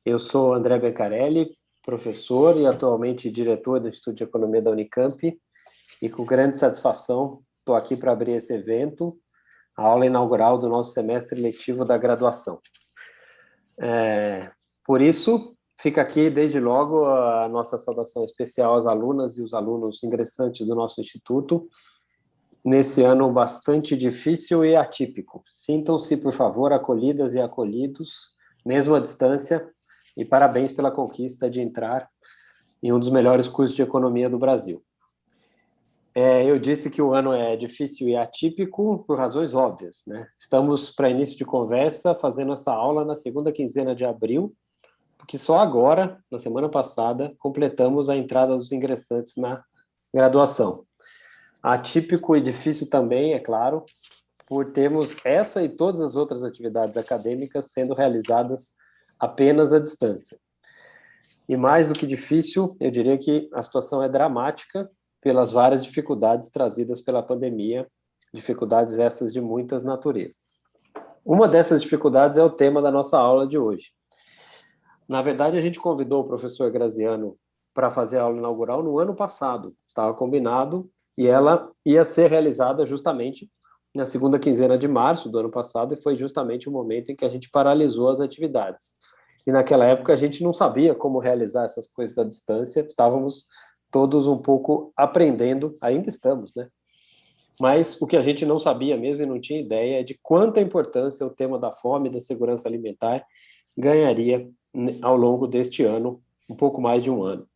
Eu sou André Beccarelli, professor e atualmente diretor do Instituto de Economia da Unicamp, e com grande satisfação estou aqui para abrir esse evento, a aula inaugural do nosso semestre letivo da graduação. Por isso, fica aqui desde logo a nossa saudação especial às alunas e os alunos ingressantes do nosso instituto, nesse ano bastante difícil e atípico. Sintam-se, por favor, acolhidas e acolhidos, mesmo à distância, e parabéns pela conquista de entrar em um dos melhores cursos de economia do Brasil. Eu disse que o ano é difícil e atípico por razões óbvias, né? Estamos, para início de conversa, fazendo essa aula na segunda quinzena de abril, porque só agora, na semana passada, completamos a entrada dos ingressantes na graduação. Atípico e difícil também, é claro, por termos essa e todas as outras atividades acadêmicas sendo realizadas apenas à distância. E mais do que difícil, eu diria que a situação é dramática pelas várias dificuldades trazidas pela pandemia, dificuldades essas de muitas naturezas. Uma dessas dificuldades é o tema da nossa aula de hoje. Na verdade, a gente convidou o professor Graziano para fazer a aula inaugural no ano passado, estava combinado, e ela ia ser realizada justamente na segunda quinzena de março do ano passado, e foi justamente o momento em que a gente paralisou as atividades. E naquela época a gente não sabia como realizar essas coisas à distância, estávamos todos um pouco aprendendo, ainda estamos, né? Mas o que a gente não sabia mesmo e não tinha ideia é de quanta importância o tema da fome e da segurança alimentar ganharia ao longo deste ano, um pouco mais de um ano.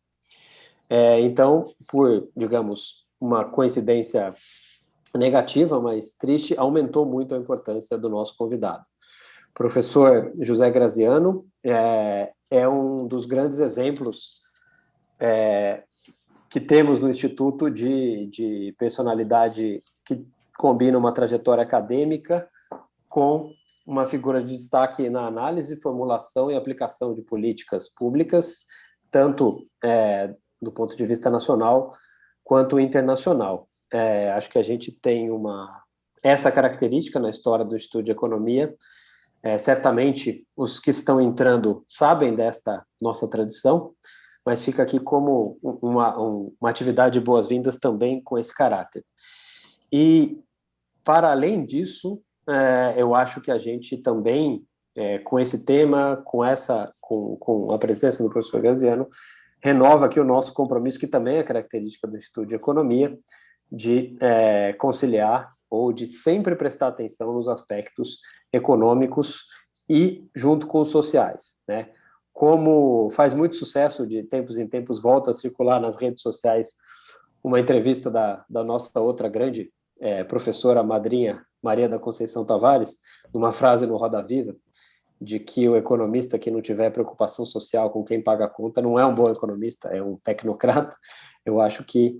Então, por, digamos, uma coincidência negativa, mas triste, aumentou muito a importância do nosso convidado. O professor José Graziano é um dos grandes exemplos que temos no Instituto de personalidade que combina uma trajetória acadêmica com uma figura de destaque na análise, formulação e aplicação de políticas públicas, tanto do ponto de vista nacional quanto internacional. Acho que a gente tem essa característica na história do Instituto de Economia. Certamente, os que estão entrando sabem desta nossa tradição, mas fica aqui como uma atividade de boas-vindas também com esse caráter. E, para além disso, eu acho que a gente também, com esse tema, com a presença do professor Graziano, renova aqui o nosso compromisso, que também é característica do Instituto de Economia, de conciliar ou de sempre prestar atenção nos aspectos econômicos e junto com os sociais, né? Como faz muito sucesso, de tempos em tempos volta a circular nas redes sociais uma entrevista da nossa outra grande professora madrinha, Maria da Conceição Tavares, numa frase no Roda Viva, de que o economista que não tiver preocupação social com quem paga a conta não é um bom economista, é um tecnocrata. Eu acho que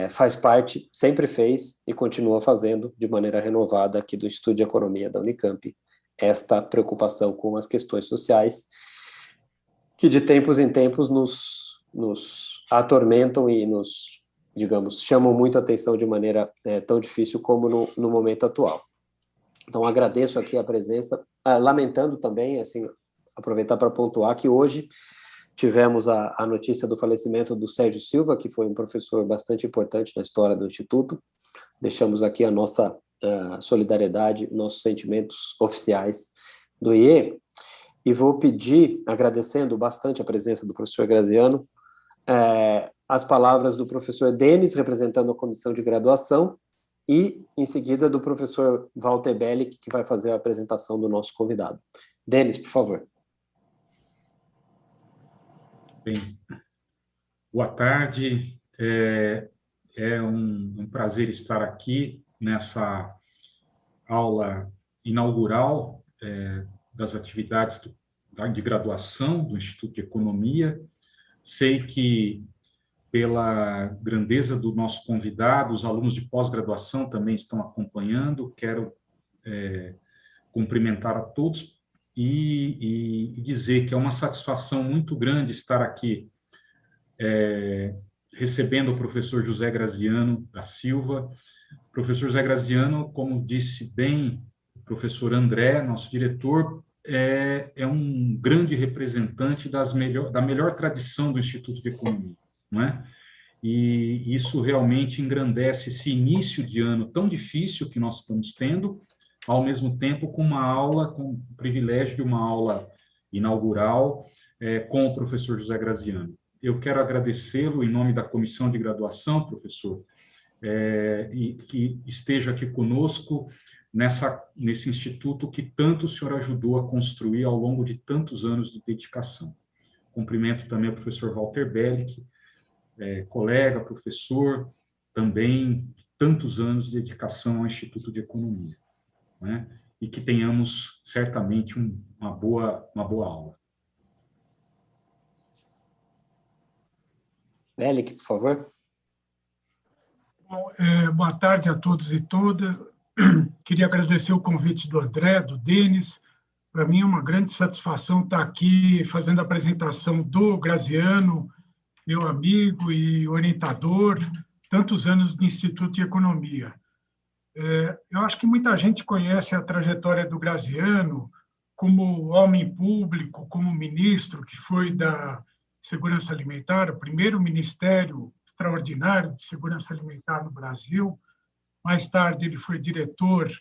faz parte, sempre fez e continua fazendo de maneira renovada aqui do Instituto de Economia da Unicamp, esta preocupação com as questões sociais que de tempos em tempos nos atormentam e nos, digamos, chamam muito a atenção de maneira tão difícil como no momento atual. Então, agradeço aqui a presença, lamentando também, assim, aproveitar para pontuar que hoje tivemos a notícia do falecimento do Sérgio Silva, que foi um professor bastante importante na história do Instituto. Deixamos aqui a nossa solidariedade, nossos sentimentos oficiais do IE, e vou pedir, agradecendo bastante a presença do professor Graziano, as palavras do professor Denis, representando a comissão de graduação, e, em seguida, do professor Walter Bellick, que vai fazer a apresentação do nosso convidado. Denis, por favor. Bem, boa tarde. É um prazer estar aqui nessa aula inaugural das atividades de graduação do Instituto de Economia. Sei que, pela grandeza do nosso convidado, os alunos de pós-graduação também estão acompanhando. Quero cumprimentar a todos e dizer que é uma satisfação muito grande estar aqui recebendo o professor José Graziano da Silva. Professor José Graziano, como disse bem o professor André, nosso diretor, é um grande representante da melhor tradição do Instituto de Economia, não é? E isso realmente engrandece esse início de ano tão difícil que nós estamos tendo, ao mesmo tempo com uma aula, com o privilégio de uma aula inaugural com o professor José Graziano. Eu quero agradecê-lo em nome da comissão de graduação, professor, e que esteja aqui conosco nesse instituto que tanto o senhor ajudou a construir ao longo de tantos anos de dedicação. Cumprimento também o professor Walter Bellick, colega, professor, também de tantos anos de dedicação ao Instituto de Economia, né? E que tenhamos certamente uma boa aula. Bellick, por favor. Bom, boa tarde a todos e todas. Queria agradecer o convite do André, do Denis. Para mim é uma grande satisfação estar aqui fazendo a apresentação do Graziano, meu amigo e orientador, tantos anos de Instituto de Economia. Eu acho que muita gente conhece a trajetória do Graziano como homem público, como ministro que foi da Segurança Alimentar, o primeiro ministério extraordinário de segurança alimentar no Brasil. Mais tarde, ele foi diretor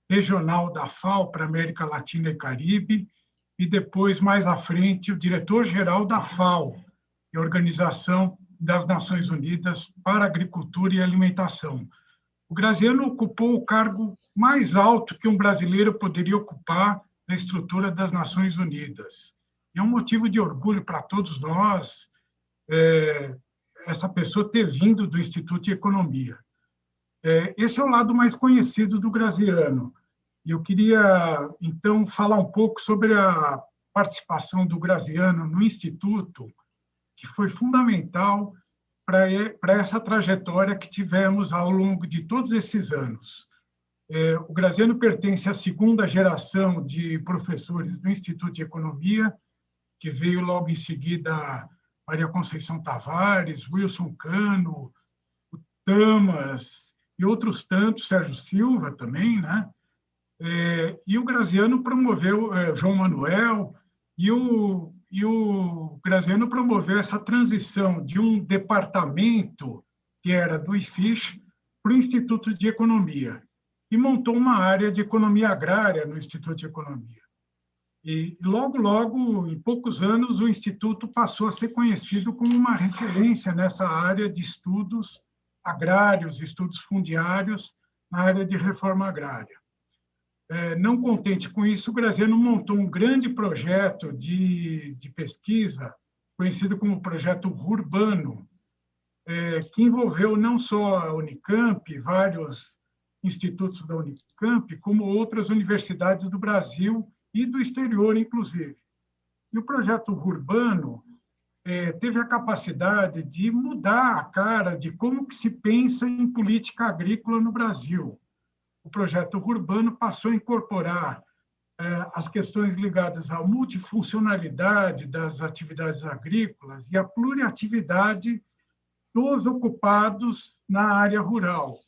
regional da FAO para a América Latina e Caribe, e depois, mais à frente, o diretor-geral da FAO, a Organização das Nações Unidas para a Agricultura e Alimentação. O Graziano ocupou o cargo mais alto que um brasileiro poderia ocupar na estrutura das Nações Unidas. E é um motivo de orgulho para todos nós essa pessoa ter vindo do Instituto de Economia. Esse é o lado mais conhecido do Graziano. E eu queria, então, falar um pouco sobre a participação do Graziano no Instituto, que foi fundamental para essa trajetória que tivemos ao longo de todos esses anos. O Graziano pertence à segunda geração de professores do Instituto de Economia, que veio logo em seguida Maria Conceição Tavares, Wilson Cano, o Tamas e outros tantos, Sérgio Silva também, né? E o Graziano promoveu, João Manuel, e o Graziano promoveu essa transição de um departamento que era do IFISH para o Instituto de Economia, e montou uma área de economia agrária no Instituto de Economia. E logo, em poucos anos, o Instituto passou a ser conhecido como uma referência nessa área de estudos agrários, estudos fundiários, na área de reforma agrária. Não contente com isso, o Graziano montou um grande projeto de pesquisa, conhecido como Projeto Urbano, que envolveu não só a Unicamp, vários institutos da Unicamp, como outras universidades do Brasil e do exterior, inclusive. E o Projeto Urbano teve a capacidade de mudar a cara de como que se pensa em política agrícola no Brasil. O Projeto Urbano passou a incorporar as questões ligadas à multifuncionalidade das atividades agrícolas e à pluriatividade dos ocupados na área rural.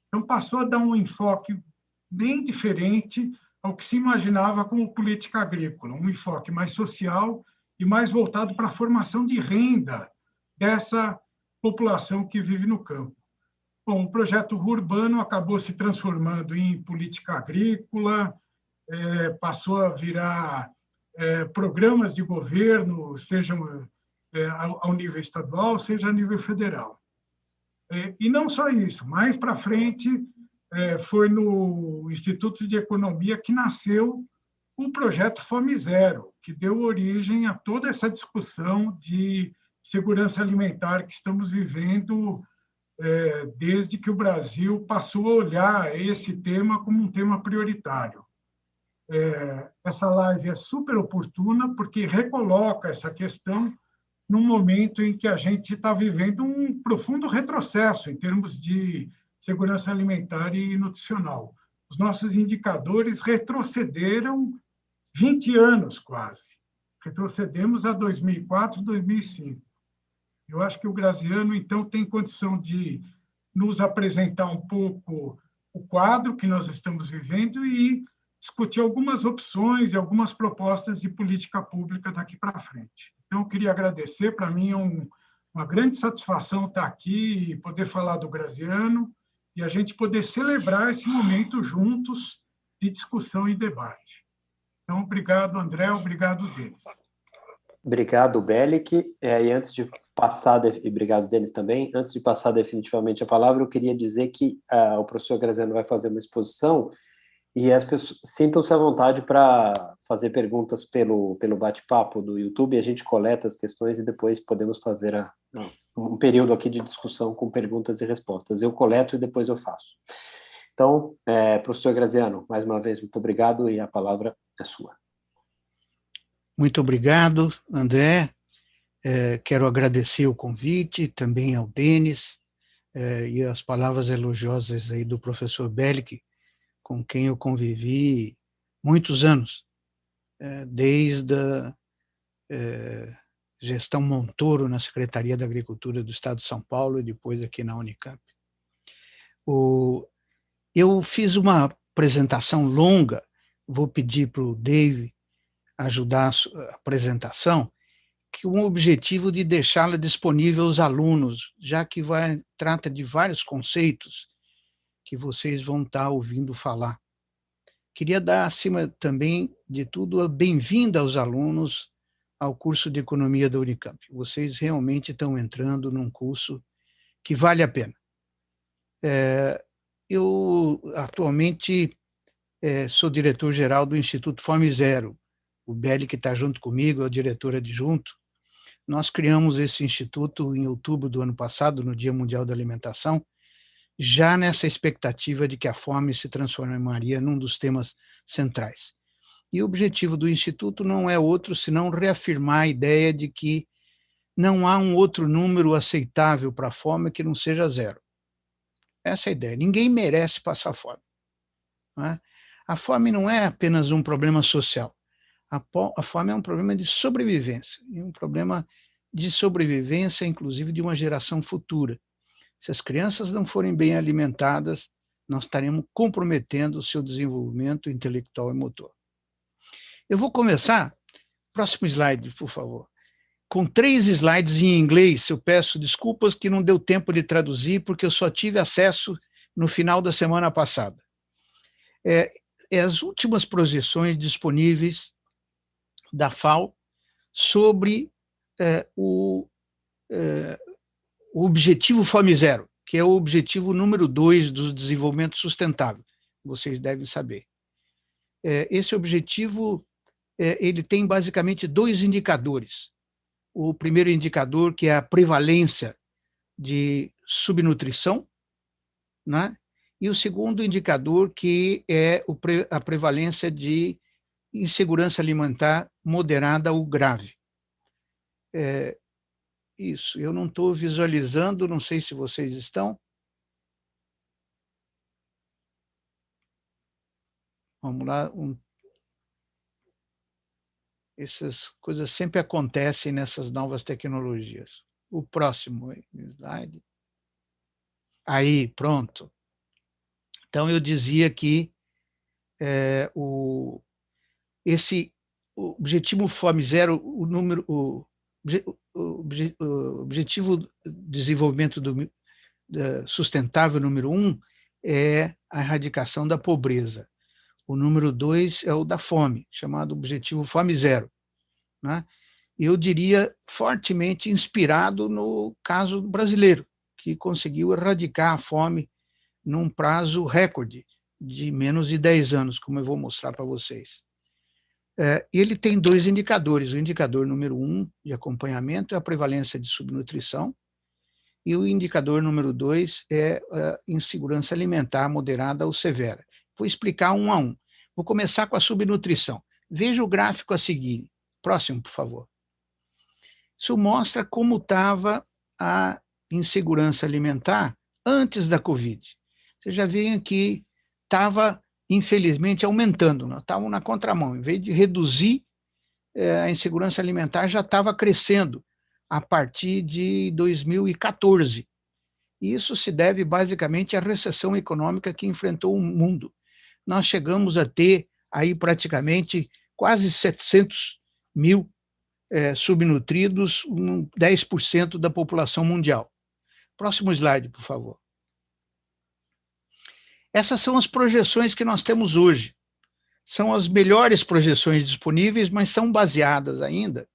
Então, passou a dar um enfoque bem diferente ao que se imaginava como política agrícola, um enfoque mais social e mais voltado para a formação de renda dessa população que vive no campo. Bom, o projeto Urbano acabou se transformando em política agrícola, passou a virar programas de governo, seja ao nível estadual, seja a nível federal. E não só isso, mais para frente, foi no Instituto de Economia que nasceu o projeto Fome Zero, que deu origem a toda essa discussão de segurança alimentar que estamos vivendo desde que o Brasil passou a olhar esse tema como um tema prioritário. Essa live é super oportuna porque recoloca essa questão num momento em que a gente está vivendo um profundo retrocesso em termos de segurança alimentar e nutricional. Os nossos indicadores retrocederam 20 anos quase. Retrocedemos a 2004, 2005. Eu acho que o Graziano, então, tem condição de nos apresentar um pouco o quadro que nós estamos vivendo e discutir algumas opções e algumas propostas de política pública daqui para frente. Então, eu queria agradecer, para mim é uma grande satisfação estar aqui e poder falar do Graziano e a gente poder celebrar esse momento juntos de discussão e debate. Então, obrigado, André, obrigado, Denis. Obrigado, Bellic. E antes de passar, e obrigado, Denis, também. Antes de passar definitivamente a palavra, eu queria dizer que o professor Graziano vai fazer uma exposição e as pessoas sintam-se à vontade para fazer perguntas pelo bate-papo do YouTube. A gente coleta as questões e depois podemos fazer um período aqui de discussão com perguntas e respostas. Eu coleto e depois eu faço. Então, professor Graziano, mais uma vez, muito obrigado e a palavra é sua. Muito obrigado, André. Quero agradecer o convite, também ao Denis, e as palavras elogiosas aí do professor Bellic, com quem eu convivi muitos anos, desde a gestão Montoro na Secretaria da Agricultura do Estado de São Paulo e depois aqui na Unicamp. Eu fiz uma apresentação longa, vou pedir para o Dave ajudar a apresentação, com o objetivo de deixá-la disponível aos alunos, já que trata de vários conceitos que vocês vão estar ouvindo falar. Queria dar, acima também de tudo, a bem-vinda aos alunos ao curso de Economia da Unicamp. Vocês realmente estão entrando num curso que vale a pena. Eu, atualmente, sou diretor-geral do Instituto Fome Zero. O Bellic está junto comigo, é o diretor adjunto. Nós criamos esse instituto em outubro do ano passado, no Dia Mundial da Alimentação, já nessa expectativa de que a fome se transformaria num dos temas centrais. E o objetivo do Instituto não é outro senão reafirmar a ideia de que não há um outro número aceitável para a fome que não seja zero. Essa é a ideia. Ninguém merece passar fome. Não é? A fome não é apenas um problema social. A fome é um problema de sobrevivência, e um problema de sobrevivência, inclusive, de uma geração futura. Se as crianças não forem bem alimentadas, nós estaremos comprometendo o seu desenvolvimento intelectual e motor. Eu vou começar, próximo slide, por favor, com 3 slides em inglês. Eu peço desculpas que não deu tempo de traduzir, porque eu só tive acesso no final da semana passada. As últimas projeções disponíveis da FAO sobre o objetivo Fome Zero, que é o objetivo número 2 do desenvolvimento sustentável, vocês devem saber. Esse objetivo ele tem basicamente 2 indicadores. O primeiro indicador, que é a prevalência de subnutrição, né? E o segundo indicador, que é a prevalência de insegurança alimentar moderada ou grave. Isso, eu não estou visualizando, não sei se vocês estão. Vamos lá. Essas coisas sempre acontecem nessas novas tecnologias. O próximo slide. Aí, pronto. Então, eu dizia que esse objetivo Fome Zero, o objetivo de desenvolvimento sustentável número 1 é a erradicação da pobreza. O número 2 é o da fome, chamado objetivo Fome Zero, né? Eu diria fortemente inspirado no caso brasileiro, que conseguiu erradicar a fome num prazo recorde de menos de 10 anos, como eu vou mostrar para vocês. Ele tem 2 indicadores. O indicador número 1 de acompanhamento é a prevalência de subnutrição, e o indicador número 2 é a insegurança alimentar moderada ou severa. Vou explicar um a um. Vou começar com a subnutrição. Veja o gráfico a seguir. Próximo, por favor. Isso mostra como estava a insegurança alimentar antes da Covid. Você já vê que estava, infelizmente, aumentando. Nós estávamos na contramão. Em vez de reduzir, a insegurança alimentar já estava crescendo a partir de 2014. E isso se deve, basicamente, à recessão econômica que enfrentou o mundo. Nós chegamos a ter aí praticamente quase 700 mil subnutridos, 10% da população mundial. Próximo slide, por favor. Essas são as projeções que nós temos hoje. São as melhores projeções disponíveis, mas são baseadas ainda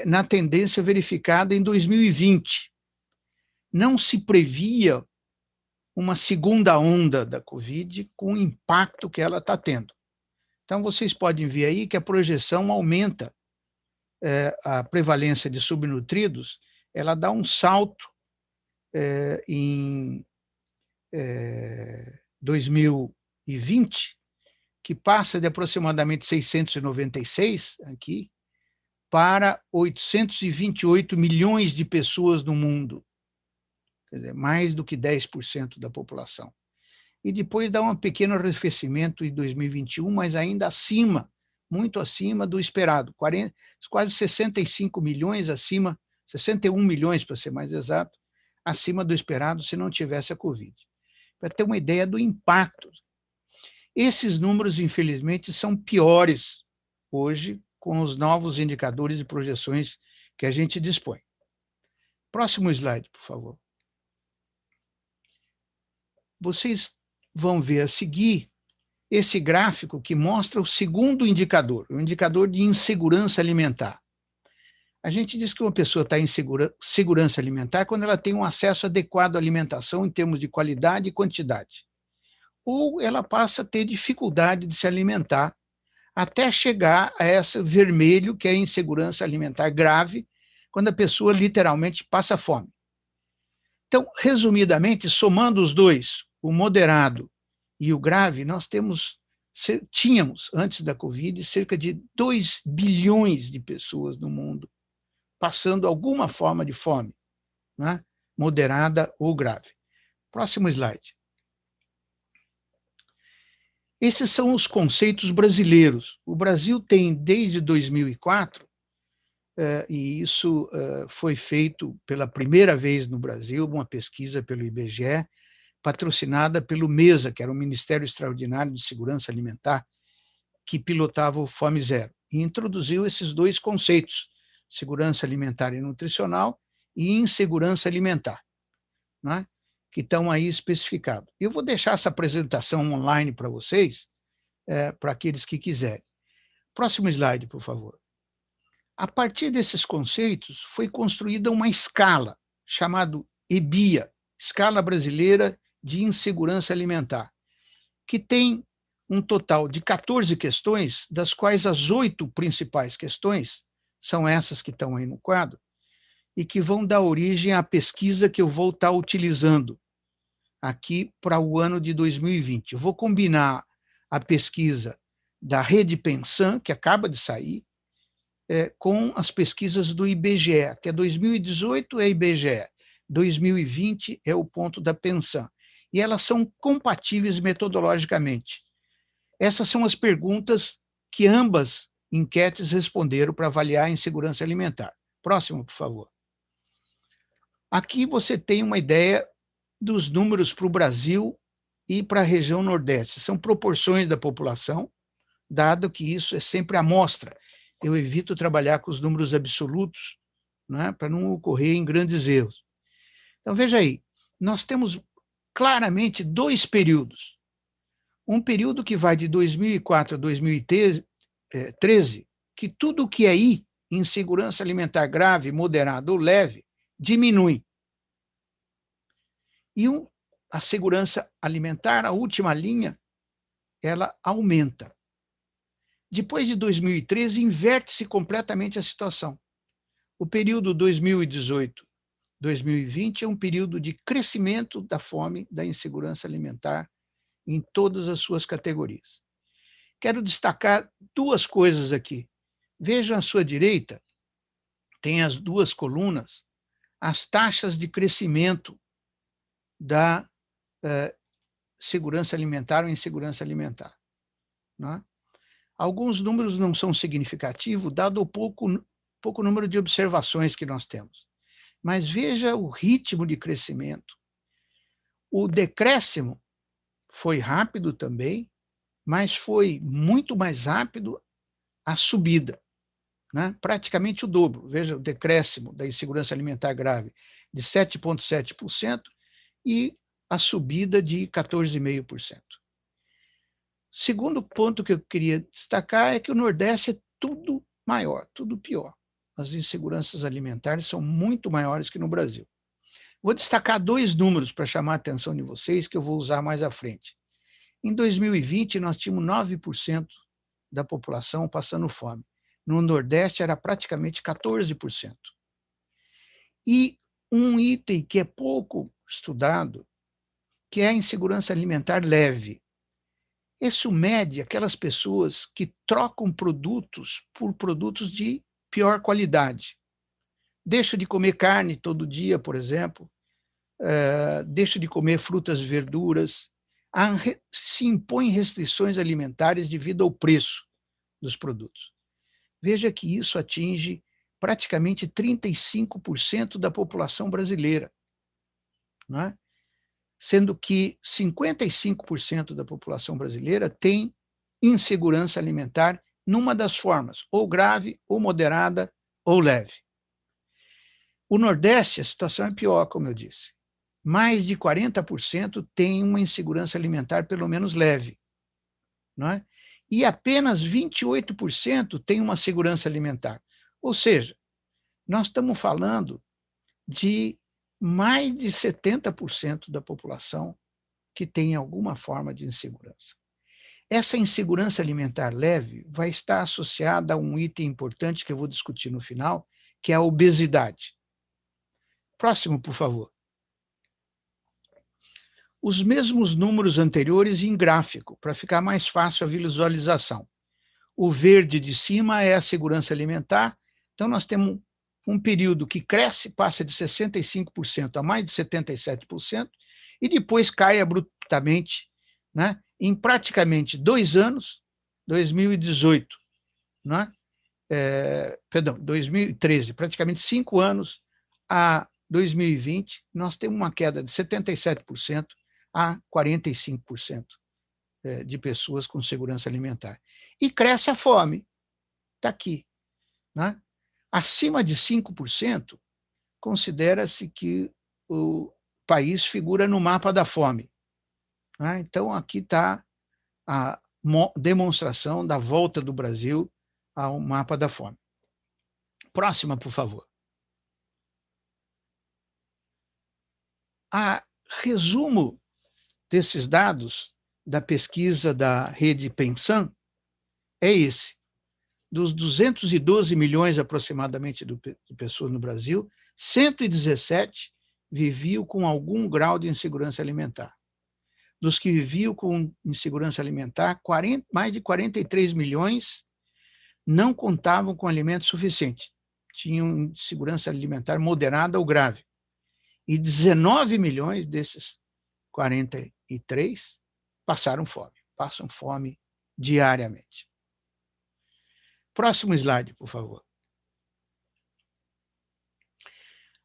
na tendência verificada em 2020. Não se previa uma segunda onda da Covid com o impacto que ela está tendo. Então, vocês podem ver aí que a projeção aumenta a prevalência de subnutridos, ela dá um salto em 2020, que passa de aproximadamente 696 aqui para 828 milhões de pessoas no mundo. Quer dizer, mais do que 10% da população. E depois dá um pequeno arrefecimento em 2021, mas ainda acima, muito acima do esperado, quase 65 milhões acima, 61 milhões, para ser mais exato, acima do esperado se não tivesse a Covid. Para ter uma ideia do impacto. Esses números, infelizmente, são piores hoje com os novos indicadores e projeções que a gente dispõe. Próximo slide, por favor. Vocês vão ver a seguir esse gráfico que mostra o segundo indicador, o indicador de insegurança alimentar. A gente diz que uma pessoa está em segurança alimentar quando ela tem um acesso adequado à alimentação em termos de qualidade e quantidade. Ou ela passa a ter dificuldade de se alimentar até chegar a esse vermelho, que é a insegurança alimentar grave, quando a pessoa literalmente passa fome. Então, resumidamente, somando os dois, o moderado e o grave, nós tínhamos, antes da Covid, cerca de 2 bilhões de pessoas no mundo passando alguma forma de fome, né? Moderada ou grave. Próximo slide. Esses são os conceitos brasileiros. O Brasil tem, desde 2004, e isso foi feito pela primeira vez no Brasil, uma pesquisa pelo IBGE, patrocinada pelo MESA, que era o Ministério Extraordinário de Segurança Alimentar, que pilotava o Fome Zero, e introduziu esses dois conceitos, segurança alimentar e nutricional e insegurança alimentar, né, que estão aí especificados. Eu vou deixar essa apresentação online para vocês, para aqueles que quiserem. Próximo slide, por favor. A partir desses conceitos, foi construída uma escala, chamada EBIA, Escala Brasileira de Insegurança Alimentar, que tem um total de 14 questões, das quais as 8 principais questões são essas que estão aí no quadro, e que vão dar origem à pesquisa que eu vou estar utilizando aqui para o ano de 2020. Eu vou combinar a pesquisa da Rede Pensan, que acaba de sair, com as pesquisas do IBGE, que é 2018 é IBGE, 2020 é o ponto da Pensan. E elas são compatíveis metodologicamente. Essas são as perguntas que ambas enquetes responderam para avaliar a insegurança alimentar. Próximo, por favor. Aqui você tem uma ideia dos números para o Brasil e para a região Nordeste. São proporções da população, dado que isso é sempre amostra. Eu evito trabalhar com os números absolutos, né, para não ocorrer em grandes erros. Então, veja aí, nós temos claramente 2 períodos. Um período que vai de 2004 a 2013, que tudo o que é I, insegurança alimentar grave, moderada ou leve, diminui. E a segurança alimentar, a última linha, ela aumenta. Depois de 2013, inverte-se completamente a situação. O período 2018-2020 é um período de crescimento da fome, da insegurança alimentar, em todas as suas categorias. Quero destacar 2 coisas aqui. Vejam à sua direita, tem as 2 colunas, as taxas de crescimento da segurança alimentar ou insegurança alimentar, né? Alguns números não são significativos, dado o pouco número de observações que nós temos. Mas veja o ritmo de crescimento. O decréscimo foi rápido também, mas foi muito mais rápido a subida, né? Praticamente o dobro. Veja o decréscimo da insegurança alimentar grave de 7,7% e a subida de 14,5%. Segundo ponto que eu queria destacar é que o Nordeste é tudo maior, tudo pior. As inseguranças alimentares são muito maiores que no Brasil. Vou destacar 2 números para chamar a atenção de vocês, que eu vou usar mais à frente. Em 2020, nós tínhamos 9% da população passando fome. No Nordeste, era praticamente 14%. E um item que é pouco estudado, que é a insegurança alimentar leve. Isso mede aquelas pessoas que trocam produtos por produtos de pior qualidade. Deixa de comer carne todo dia, por exemplo, deixa de comer frutas e verduras, se impõem restrições alimentares devido ao preço dos produtos. Veja que isso atinge praticamente 35% da população brasileira, não é? Sendo que 55% da população brasileira tem insegurança alimentar numa das formas, ou grave, ou moderada, ou leve. O Nordeste, a situação é pior, como eu disse. Mais de 40% tem uma insegurança alimentar pelo menos leve, não é? E apenas 28% tem uma segurança alimentar. Ou seja, nós estamos falando de mais de 70% da população que tem alguma forma de insegurança. Essa insegurança alimentar leve vai estar associada a um item importante que eu vou discutir no final, que é a obesidade. Próximo, por favor. Os mesmos números anteriores em gráfico, para ficar mais fácil a visualização. O verde de cima é a segurança alimentar, então nós temos um período que cresce, passa de 65% a mais de 77%, e depois cai abruptamente, né, em praticamente 2 anos, 2018, né, 2013, praticamente 5 anos a 2020, nós temos uma queda de 77% a 45% de pessoas com segurança alimentar. E cresce a fome, está aqui, né? Acima de 5%, considera-se que o país figura no mapa da fome, né? Então, aqui está a demonstração da volta do Brasil ao mapa da fome. Próxima, por favor. A resumo desses dados da pesquisa da Rede Pensan é esse. Dos 212 milhões aproximadamente de pessoas no Brasil, 117 viviam com algum grau de insegurança alimentar. Dos que viviam com insegurança alimentar, mais de 43 milhões não contavam com alimento suficiente, tinham insegurança alimentar moderada ou grave. E 19 milhões desses 43 passam fome diariamente. Próximo slide, por favor.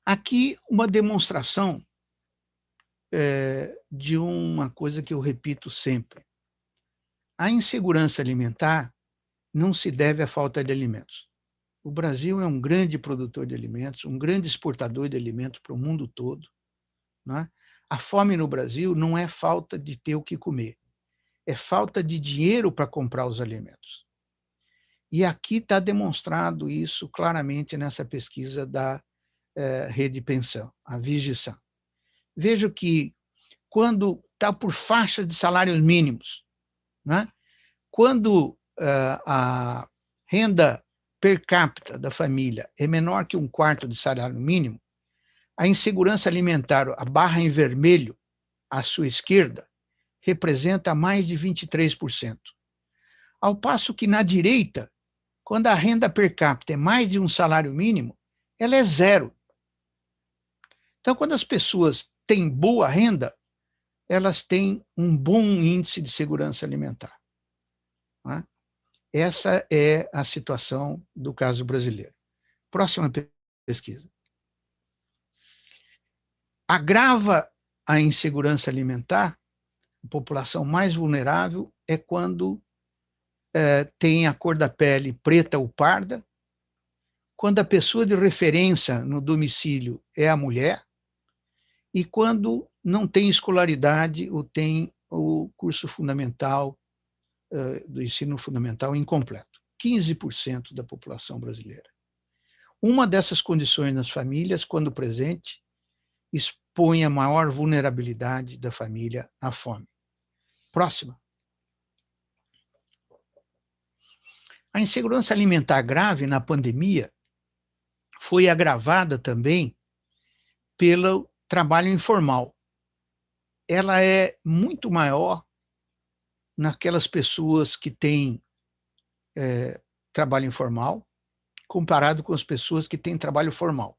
Aqui uma demonstração de uma coisa que eu repito sempre. A insegurança alimentar não se deve à falta de alimentos. O Brasil é um grande produtor de alimentos, um grande exportador de alimentos para o mundo todo, né? A fome no Brasil não é falta de ter o que comer, é falta de dinheiro para comprar os alimentos. E aqui está demonstrado isso claramente nessa pesquisa da Rede Pensan, a Vigisan. Vejo que quando está por faixa de salários mínimos, né? Quando a renda per capita da família é menor que 1/4 do salário mínimo, a insegurança alimentar, a barra em vermelho, à sua esquerda, representa mais de 23%. Ao passo que, na direita, quando a renda per capita é mais de um salário mínimo, ela é 0. Então, quando as pessoas têm boa renda, elas têm um bom índice de segurança alimentar, né? Essa é a situação do caso brasileiro. Próxima pesquisa. Agrava a insegurança alimentar A população mais vulnerável é quando tem a cor da pele preta ou parda, quando a pessoa de referência no domicílio é a mulher e quando não tem escolaridade ou tem o curso fundamental, do ensino fundamental incompleto. 15% da população brasileira. Uma dessas condições nas famílias, quando presente, expõe a maior vulnerabilidade da família à fome. Próxima. A insegurança alimentar grave na pandemia foi agravada também pelo trabalho informal. Ela é muito maior naquelas pessoas que têm trabalho informal, comparado com as pessoas que têm trabalho formal.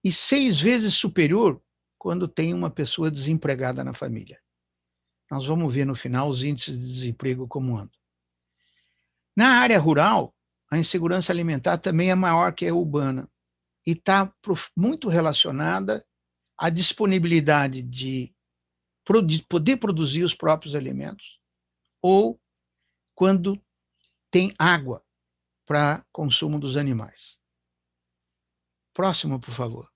E 6 vezes superior quando tem uma pessoa desempregada na família. Nós vamos ver no final os índices de desemprego como andam. Na área rural, a insegurança alimentar também é maior que a urbana e está muito relacionada à disponibilidade de poder produzir os próprios alimentos ou quando tem água para consumo dos animais. Próximo, por favor.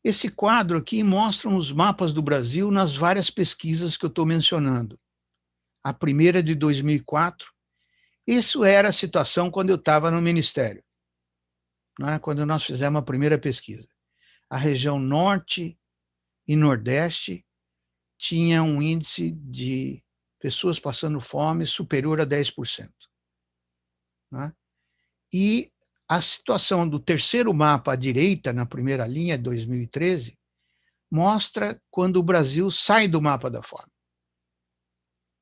Esse quadro aqui mostra os mapas do Brasil nas várias pesquisas que eu estou mencionando. A primeira de 2004. Isso era a situação quando eu estava no Ministério, né? Quando nós fizemos a primeira pesquisa. A região Norte e Nordeste tinha um índice de pessoas passando fome superior a 10%. Né? E a situação do terceiro mapa à direita, na primeira linha, 2013, mostra quando o Brasil sai do mapa da fome.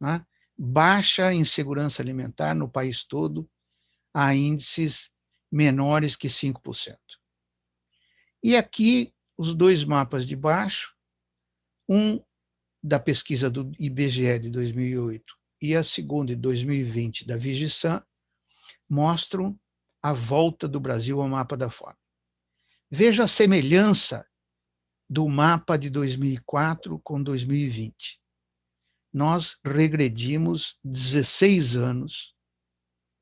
Né? Baixa insegurança alimentar no país todo a índices menores que 5%. E aqui, os dois mapas de baixo, um da pesquisa do IBGE de 2008 e a segunda de 2020 da Vigisan, mostram a volta do Brasil ao mapa da fome. Veja a semelhança do mapa de 2004 com 2020. Nós regredimos 16 anos,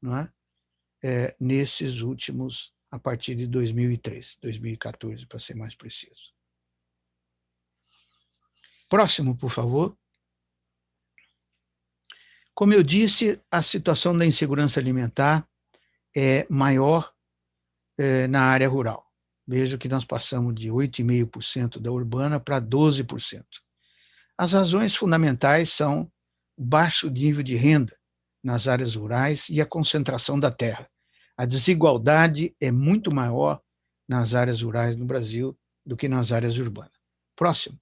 não é? Nesses últimos, a partir de 2013, 2014, para ser mais preciso. Próximo, por favor. Como eu disse, a situação da insegurança alimentar é maior na área rural. Veja que nós passamos de 8,5% da urbana para 12%. As razões fundamentais são o baixo nível de renda nas áreas rurais e a concentração da terra. A desigualdade é muito maior nas áreas rurais no Brasil do que nas áreas urbanas. Próximo.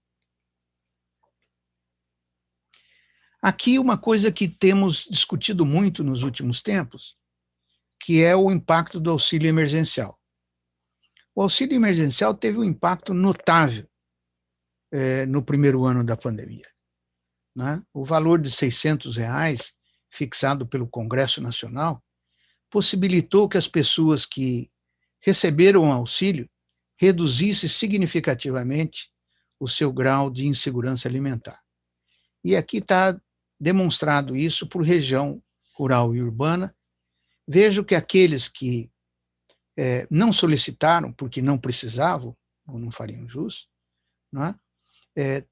Aqui uma coisa que temos discutido muito nos últimos tempos, que é o impacto do auxílio emergencial. O auxílio emergencial teve um impacto notável no primeiro ano da pandemia. Né? O valor de R$600, fixado pelo Congresso Nacional, possibilitou que as pessoas que receberam o auxílio reduzissem significativamente o seu grau de insegurança alimentar. E aqui está demonstrado isso por região rural e urbana. Vejo que aqueles que não solicitaram, porque não precisavam, ou não fariam jus, né,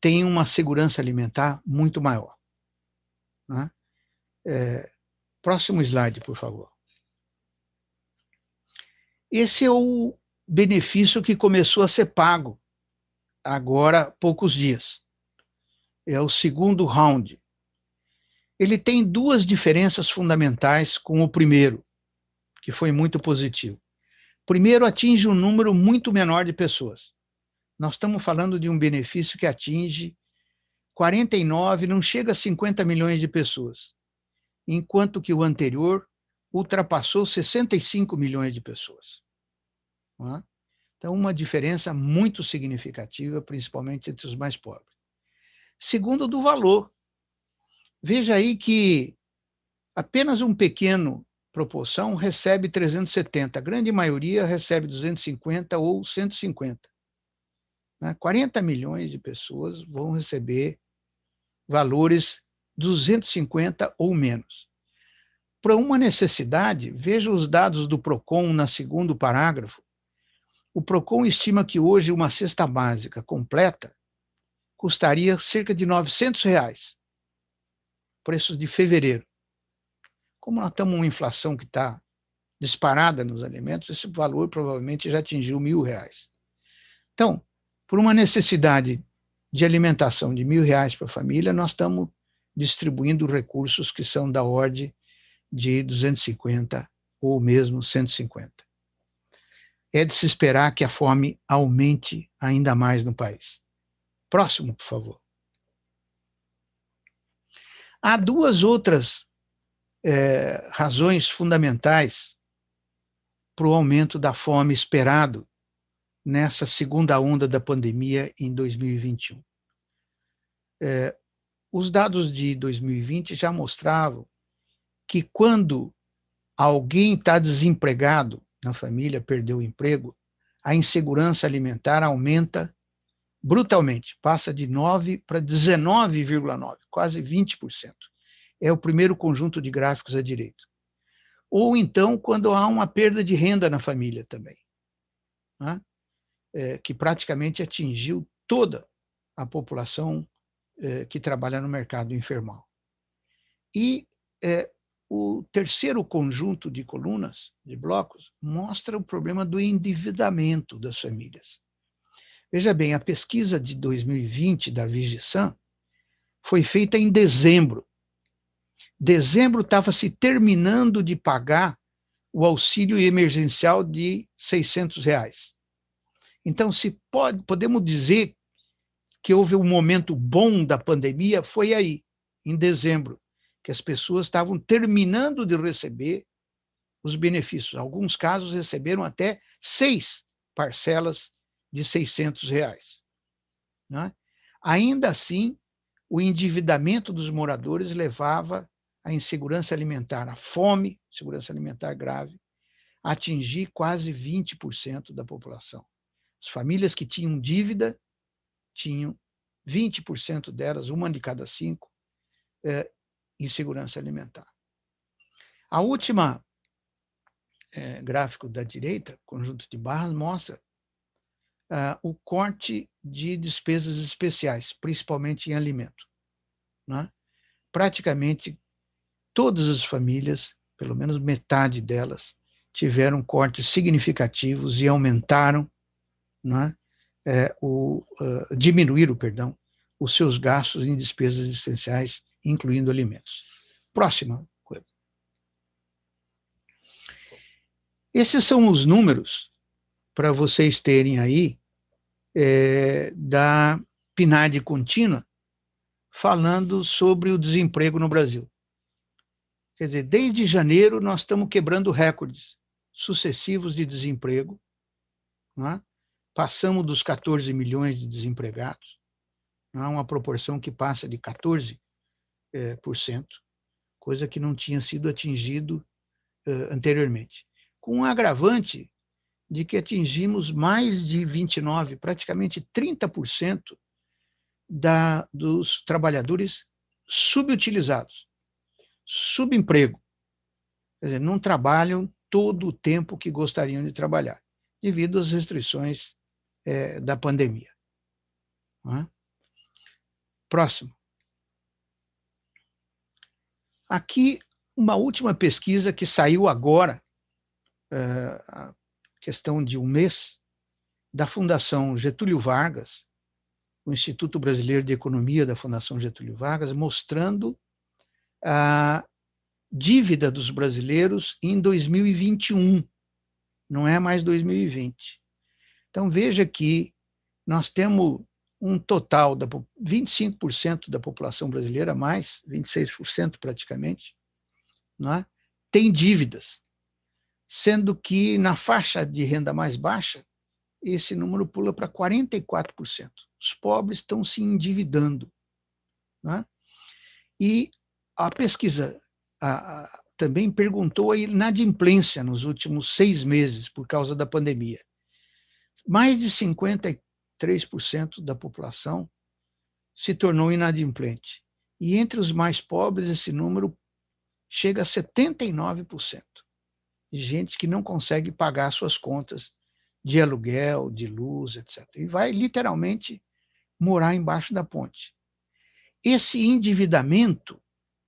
têm uma segurança alimentar muito maior. Né? Próximo slide, por favor. Esse é o benefício que começou a ser pago agora há poucos dias. É o segundo round. Ele tem duas diferenças fundamentais com o primeiro, que foi muito positivo. Primeiro, atinge um número muito menor de pessoas. Nós estamos falando de um benefício que atinge 49, não chega a 50 milhões de pessoas, enquanto que o anterior ultrapassou 65 milhões de pessoas. Então, uma diferença muito significativa, principalmente entre os mais pobres. Segundo, do valor. Veja aí que apenas um pequeno proporção recebe 370, a grande maioria recebe 250 ou 150. né? 40 milhões de pessoas vão receber valores 250 ou menos. Para uma necessidade, veja os dados do PROCON no segundo parágrafo. O PROCON estima que hoje uma cesta básica completa custaria cerca de R$900, preços de fevereiro. Como nós estamos numa inflação que está disparada nos alimentos, esse valor provavelmente já atingiu R$1.000. Então, por uma necessidade de alimentação de R$1.000 para a família, nós estamos distribuindo recursos que são da ordem de 250 ou mesmo 150. É de se esperar que a fome aumente ainda mais no país. Próximo, por favor. Há duas outras razões fundamentais para o aumento da fome esperado nessa segunda onda da pandemia em 2021. Os dados de 2020 já mostravam que quando alguém está desempregado na família, perdeu o emprego, a insegurança alimentar aumenta brutalmente, passa de 9 para 19,9, quase 20%. É o primeiro conjunto de gráficos à direita. Ou então, quando há uma perda de renda na família também, né? Que praticamente atingiu toda a população que trabalha no mercado informal. E o terceiro conjunto de colunas, de blocos, mostra o problema do endividamento das famílias. Veja bem, a pesquisa de 2020 da Vigisan foi feita em dezembro. Dezembro estava se terminando de pagar o auxílio emergencial de R$600. Então, podemos dizer que houve um momento bom da pandemia, foi aí, em dezembro, que as pessoas estavam terminando de receber os benefícios. Em alguns casos, receberam até 6 parcelas de R$600. Né? Ainda assim, o endividamento dos moradores levava a insegurança alimentar, a fome, segurança alimentar grave, a atingir quase 20% da população. As famílias que tinham dívida tinham 20% delas, uma de cada 5, insegurança alimentar. A última gráfico da direita, conjunto de barras, mostra o corte de despesas especiais, principalmente em alimento. Né? Praticamente todas as famílias, pelo menos metade delas, tiveram cortes significativos e aumentaram, né, diminuíram, os seus gastos em despesas essenciais, incluindo alimentos. Próxima coisa. Esses são os números, para vocês terem aí, da PNAD contínua, falando sobre o desemprego no Brasil. Quer dizer, desde janeiro nós estamos quebrando recordes sucessivos de desemprego, né? Passamos dos 14 milhões de desempregados, né? Uma proporção que passa de 14%, coisa que não tinha sido atingido anteriormente. Com um agravante de que atingimos mais de 29%, praticamente 30% dos trabalhadores subutilizados, subemprego. Quer dizer, não trabalham todo o tempo que gostariam de trabalhar, devido às restrições da pandemia. Não é? Próximo. Aqui, uma última pesquisa que saiu agora, a questão de um mês, da Fundação Getúlio Vargas, o Instituto Brasileiro de Economia da Fundação Getúlio Vargas, mostrando a dívida dos brasileiros em 2021, não é mais 2020. Então, veja que nós temos um total de 25% da população brasileira, mais 26% praticamente, não é? Tem dívidas, sendo que na faixa de renda mais baixa, esse número pula para 44%. Os pobres estão se endividando. Não é? E a pesquisa também perguntou a inadimplência nos últimos 6 meses, por causa da pandemia. Mais de 54% 3% da população se tornou inadimplente. E entre os mais pobres, esse número chega a 79%. De gente que não consegue pagar suas contas de aluguel, de luz, etc. E vai literalmente morar embaixo da ponte. Esse endividamento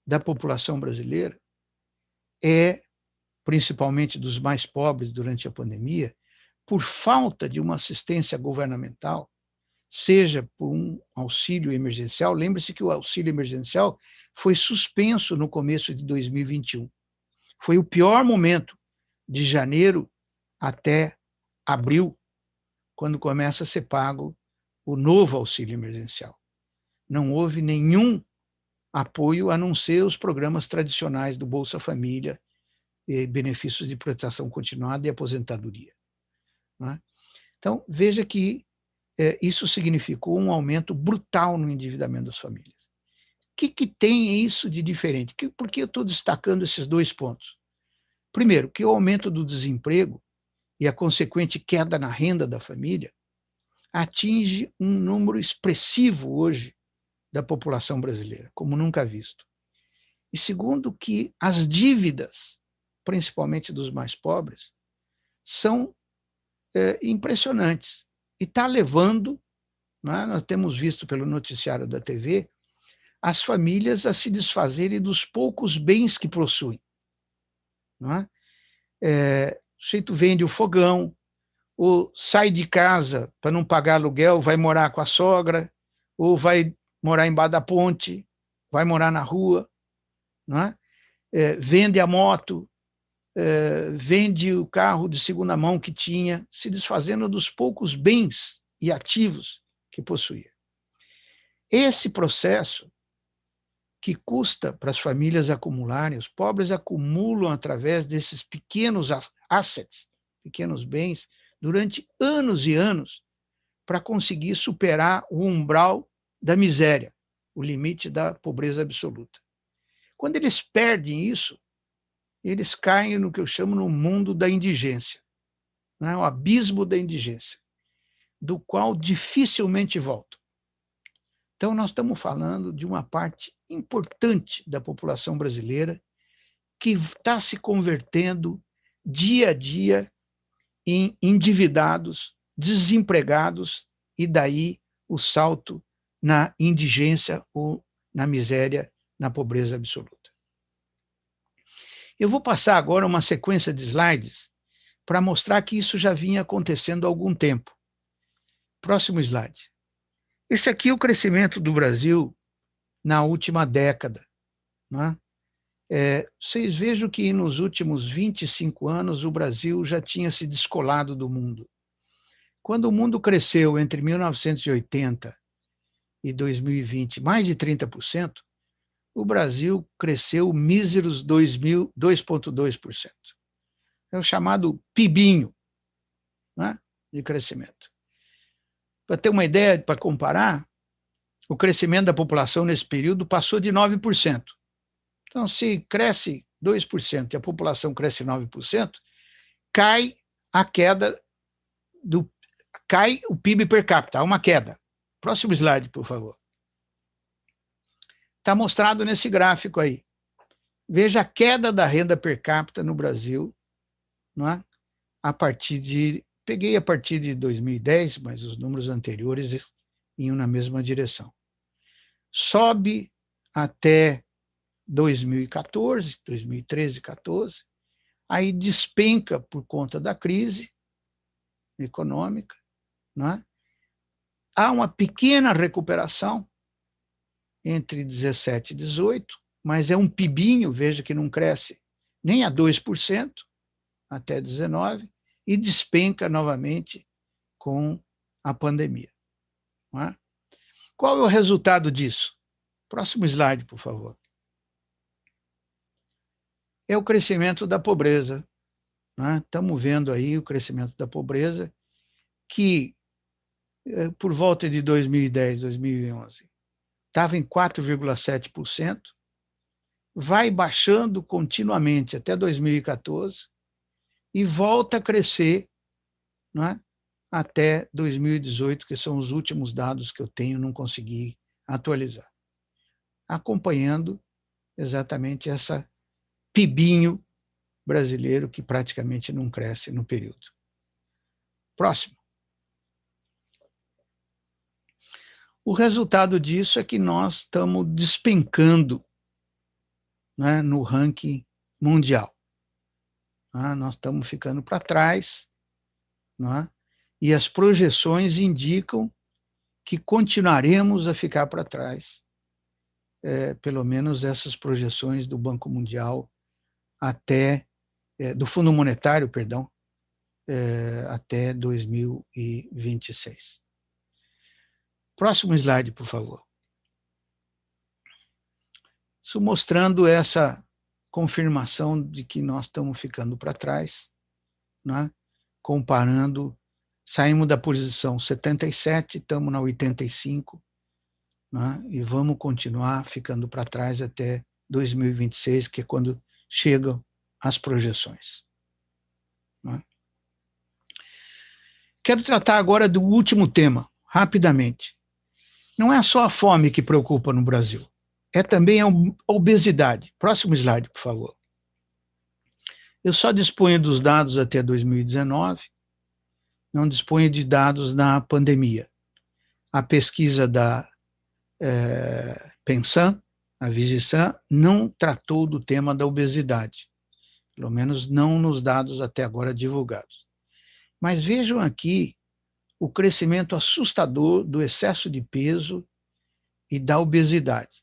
da população brasileira é, principalmente dos mais pobres durante a pandemia, por falta de uma assistência governamental, seja por um auxílio emergencial. Lembre-se que o auxílio emergencial foi suspenso no começo de 2021. Foi o pior momento, de janeiro até abril, quando começa a ser pago o novo auxílio emergencial. Não houve nenhum apoio, a não ser os programas tradicionais do Bolsa Família, benefícios de prestação continuada e aposentadoria. Então, veja que isso significou um aumento brutal no endividamento das famílias. O que tem isso de diferente? Por que eu estou destacando esses dois pontos? Primeiro, que o aumento do desemprego e a consequente queda na renda da família atinge um número expressivo hoje da população brasileira, como nunca visto. E segundo, que as dívidas, principalmente dos mais pobres, são impressionantes. E está levando, nós temos visto pelo noticiário da TV, as famílias a se desfazerem dos poucos bens que possuem. O sujeito vende o fogão, ou sai de casa para não pagar aluguel, vai morar com a sogra, ou vai morar embaixo da ponte, vai morar na rua, vende a moto, vende o carro de segunda mão que tinha, se desfazendo dos poucos bens e ativos que possuía. Esse processo, que custa para as famílias acumularem, os pobres acumulam através desses pequenos assets, pequenos bens, durante anos e anos, para conseguir superar o umbral da miséria, o limite da pobreza absoluta. Quando eles perdem isso, eles caem no que eu chamo no mundo da indigência, o abismo da indigência, do qual dificilmente voltam. Então, nós estamos falando de uma parte importante da população brasileira que está se convertendo dia a dia em endividados, desempregados, e daí o salto na indigência ou na miséria, na pobreza absoluta. Eu vou passar agora uma sequência de slides para mostrar que isso já vinha acontecendo há algum tempo. Próximo slide. Esse aqui é o crescimento do Brasil na última década. Vocês vejam que nos últimos 25 anos o Brasil já tinha se descolado do mundo. Quando o mundo cresceu entre 1980 e 2020 mais de 30%, o Brasil cresceu míseros 2,2%. É o chamado PIBinho, de crescimento. Para ter uma ideia, para comparar, o crescimento da população nesse período passou de 9%. Então, se cresce 2% e a população cresce 9%, cai o PIB per capita, há uma queda. Próximo slide, por favor. Está mostrado nesse gráfico aí. Veja a queda da renda per capita no Brasil, peguei a partir de 2010, mas os números anteriores iam na mesma direção. Sobe até 2014, 2013, 2014, aí despenca por conta da crise econômica. Há uma pequena recuperação entre 17 e 18, mas é um PIBinho, veja que não cresce nem a 2% até 19, e despenca novamente com a pandemia. Qual é o resultado disso? Próximo slide, por favor. É o crescimento da pobreza. Estamos vendo aí o crescimento da pobreza, que por volta de 2010, 2011, estava em 4,7%, vai baixando continuamente até 2014 e volta a crescer até 2018, que são os últimos dados que eu tenho, não consegui atualizar. Acompanhando exatamente essa PIBinho brasileiro que praticamente não cresce no período. Próximo. O resultado disso é que nós estamos despencando, né, no ranking mundial. Nós estamos ficando para trás, né, e as projeções indicam que continuaremos a ficar para trás, pelo menos essas projeções do Banco Mundial do Fundo Monetário, perdão, até 2026. Próximo slide, por favor. Isso mostrando essa confirmação de que nós estamos ficando para trás, né? Comparando, saímos da posição 77, estamos na 85, né? E vamos continuar ficando para trás até 2026, que é quando chegam as projeções. Né? Quero tratar agora do último tema, rapidamente. Não é só a fome que preocupa no Brasil, é também a obesidade. Próximo slide, por favor. Eu só disponho dos dados até 2019, não disponho de dados na pandemia. A pesquisa da Pensan, a Vigisan, não tratou do tema da obesidade, pelo menos não nos dados até agora divulgados. Mas vejam aqui o crescimento assustador do excesso de peso e da obesidade.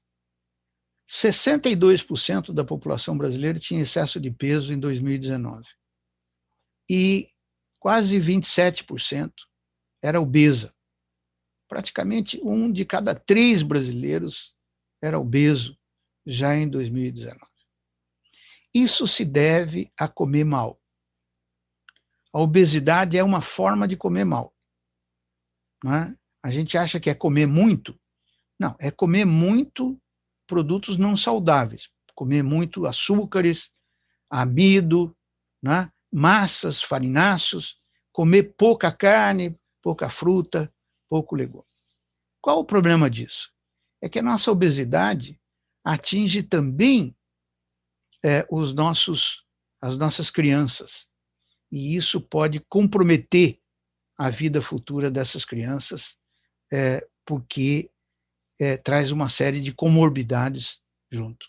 62% da população brasileira tinha excesso de peso em 2019. E quase 27% era obesa. Praticamente 1 de cada 3 brasileiros era obeso já em 2019. Isso se deve a comer mal. A obesidade é uma forma de comer mal. Não é? A gente acha que é comer muito. Não, é comer muito produtos não saudáveis. Comer muito açúcares, amido, né? Massas, farináceos, comer pouca carne, pouca fruta, pouco legume. Qual o problema disso? É que a nossa obesidade atinge também as nossas crianças. E isso pode comprometer a vida futura dessas crianças, porque traz uma série de comorbidades junto.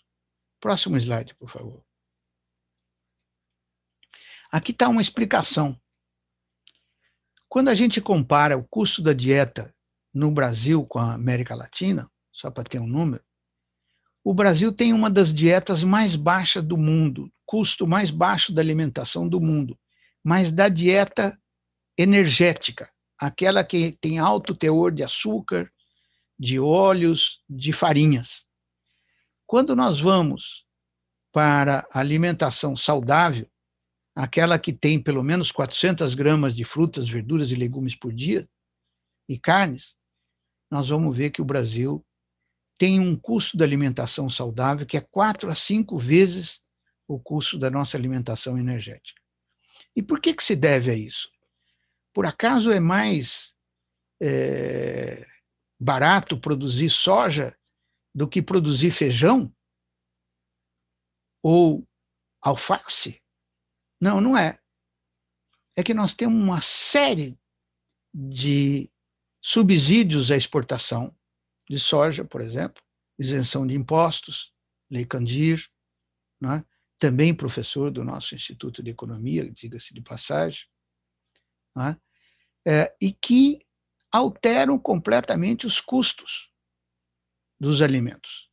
Próximo slide, por favor. Aqui está uma explicação. Quando a gente compara o custo da dieta no Brasil com a América Latina, só para ter um número, o Brasil tem uma das dietas mais baixas do mundo, custo mais baixo da alimentação do mundo, mas da dieta energética, aquela que tem alto teor de açúcar, de óleos, de farinhas. Quando nós vamos para a alimentação saudável, aquela que tem pelo menos 400 gramas de frutas, verduras e legumes por dia, e carnes, nós vamos ver que o Brasil tem um custo da alimentação saudável que é 4 a 5 vezes o custo da nossa alimentação energética. E por que se deve a isso? Por acaso é mais barato produzir soja do que produzir feijão? Ou alface? Não, não é. É que nós temos uma série de subsídios à exportação de soja, por exemplo, isenção de impostos, Lei Candir, né? Também professor do nosso Instituto de Economia, diga-se de passagem, né? E que alteram completamente os custos dos alimentos.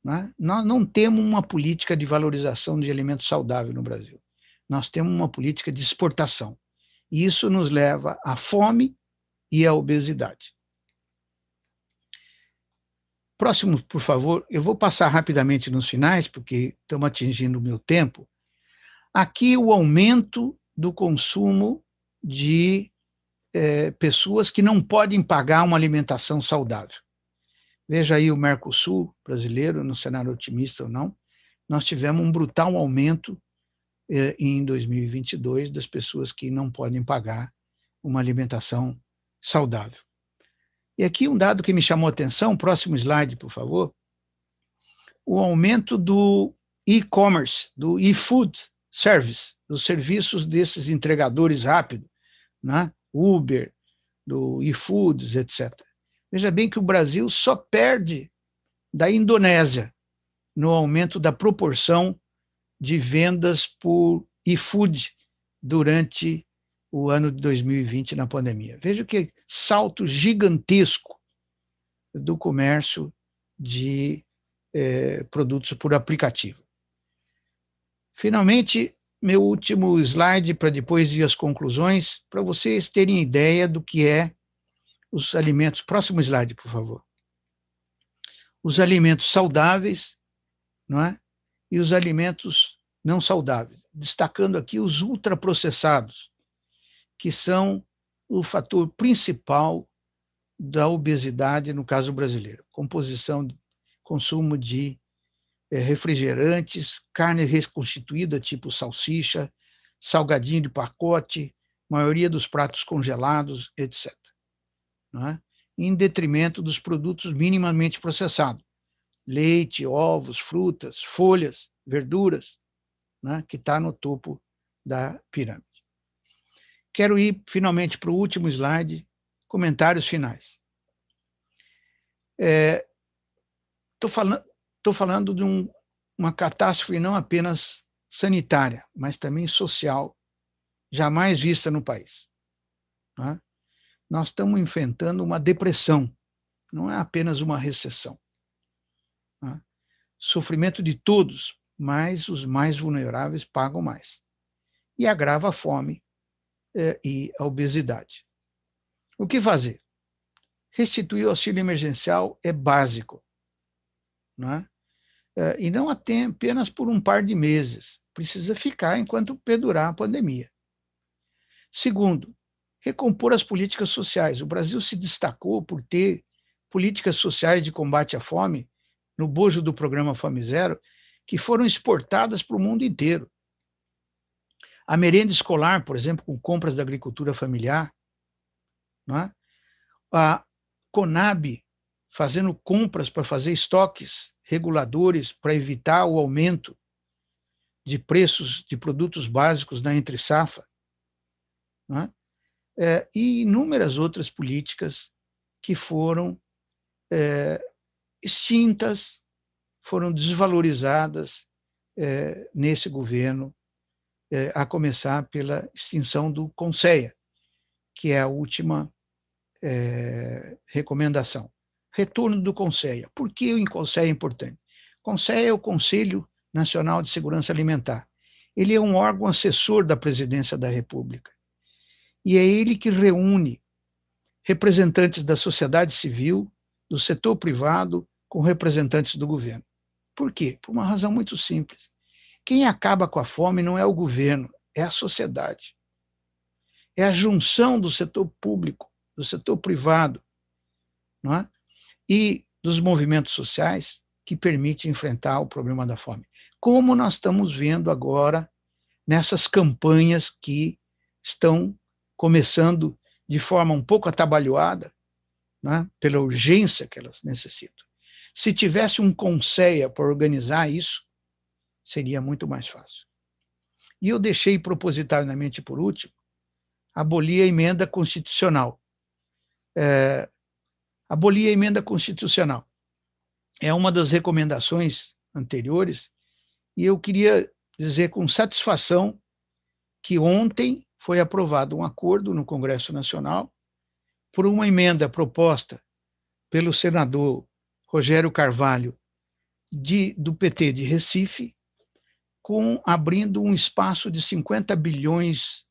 Né? Nós não temos uma política de valorização de alimentos saudáveis no Brasil. Nós temos uma política de exportação. E isso nos leva à fome e à obesidade. Próximo, por favor. Eu vou passar rapidamente nos finais, porque estamos atingindo o meu tempo. Aqui o aumento do consumo de pessoas que não podem pagar uma alimentação saudável. Veja aí o Mercosul brasileiro, no cenário otimista ou não, nós tivemos um brutal aumento em 2022 das pessoas que não podem pagar uma alimentação saudável. E aqui um dado que me chamou a atenção, próximo slide, por favor, o aumento do e-commerce, do e-food service, dos serviços desses entregadores rápidos, né? Uber, do e-foods, etc. Veja bem que o Brasil só perde da Indonésia no aumento da proporção de vendas por e-food durante o ano de 2020 na pandemia. Veja que salto gigantesco do comércio de produtos por aplicativo. Finalmente, meu último slide para depois ir às conclusões, para vocês terem ideia do que é os alimentos. Próximo slide, por favor. Os alimentos saudáveis, não é? E os alimentos não saudáveis, destacando aqui os ultraprocessados, que são o fator principal da obesidade no caso brasileiro. Composição, consumo de refrigerantes, carne reconstituída, tipo salsicha, salgadinho de pacote, maioria dos pratos congelados, etc. Não é? Em detrimento dos produtos minimamente processados, leite, ovos, frutas, folhas, verduras, né, que está no topo da pirâmide. Quero ir, finalmente, para o último slide, comentários finais. Estou falando de uma catástrofe não apenas sanitária, mas também social, jamais vista no país. Né? Nós estamos enfrentando uma depressão, não é apenas uma recessão. Né? Sofrimento de todos, mas os mais vulneráveis pagam mais. E agrava a fome e a obesidade. O que fazer? Restituir o auxílio emergencial é básico. Não é? E não apenas por um par de meses. Precisa ficar enquanto perdurar a pandemia. Segundo, recompor as políticas sociais. O Brasil se destacou por ter políticas sociais de combate à fome, no bojo do programa Fome Zero, que foram exportadas para o mundo inteiro. A merenda escolar, por exemplo, com compras da agricultura familiar, não é? A Conab fazendo compras para fazer estoques reguladores para evitar o aumento de preços de produtos básicos na entre-safra, não é? E inúmeras outras políticas que foram extintas, foram desvalorizadas nesse governo, a começar pela extinção do CONSEA, que é a última recomendação. Retorno do CONSEA. Por que o CONSEA é importante? O CONSEA é o Conselho Nacional de Segurança Alimentar. Ele é um órgão assessor da Presidência da República. E é ele que reúne representantes da sociedade civil, do setor privado, com representantes do governo. Por quê? Por uma razão muito simples. Quem acaba com a fome não é o governo, é a sociedade. É a junção do setor público, do setor privado, não é? E dos movimentos sociais que permite enfrentar o problema da fome. Como nós estamos vendo agora nessas campanhas que estão começando de forma um pouco atabalhoada, né, pela urgência que elas necessitam. Se tivesse um CONSEA para organizar isso, seria muito mais fácil. E eu deixei propositadamente, por último, abolir a emenda constitucional. Abolir a emenda constitucional é uma das recomendações anteriores, e eu queria dizer com satisfação que ontem foi aprovado um acordo no Congresso Nacional por uma emenda proposta pelo senador Rogério Carvalho, do PT de Recife, abrindo um espaço de 50 bilhões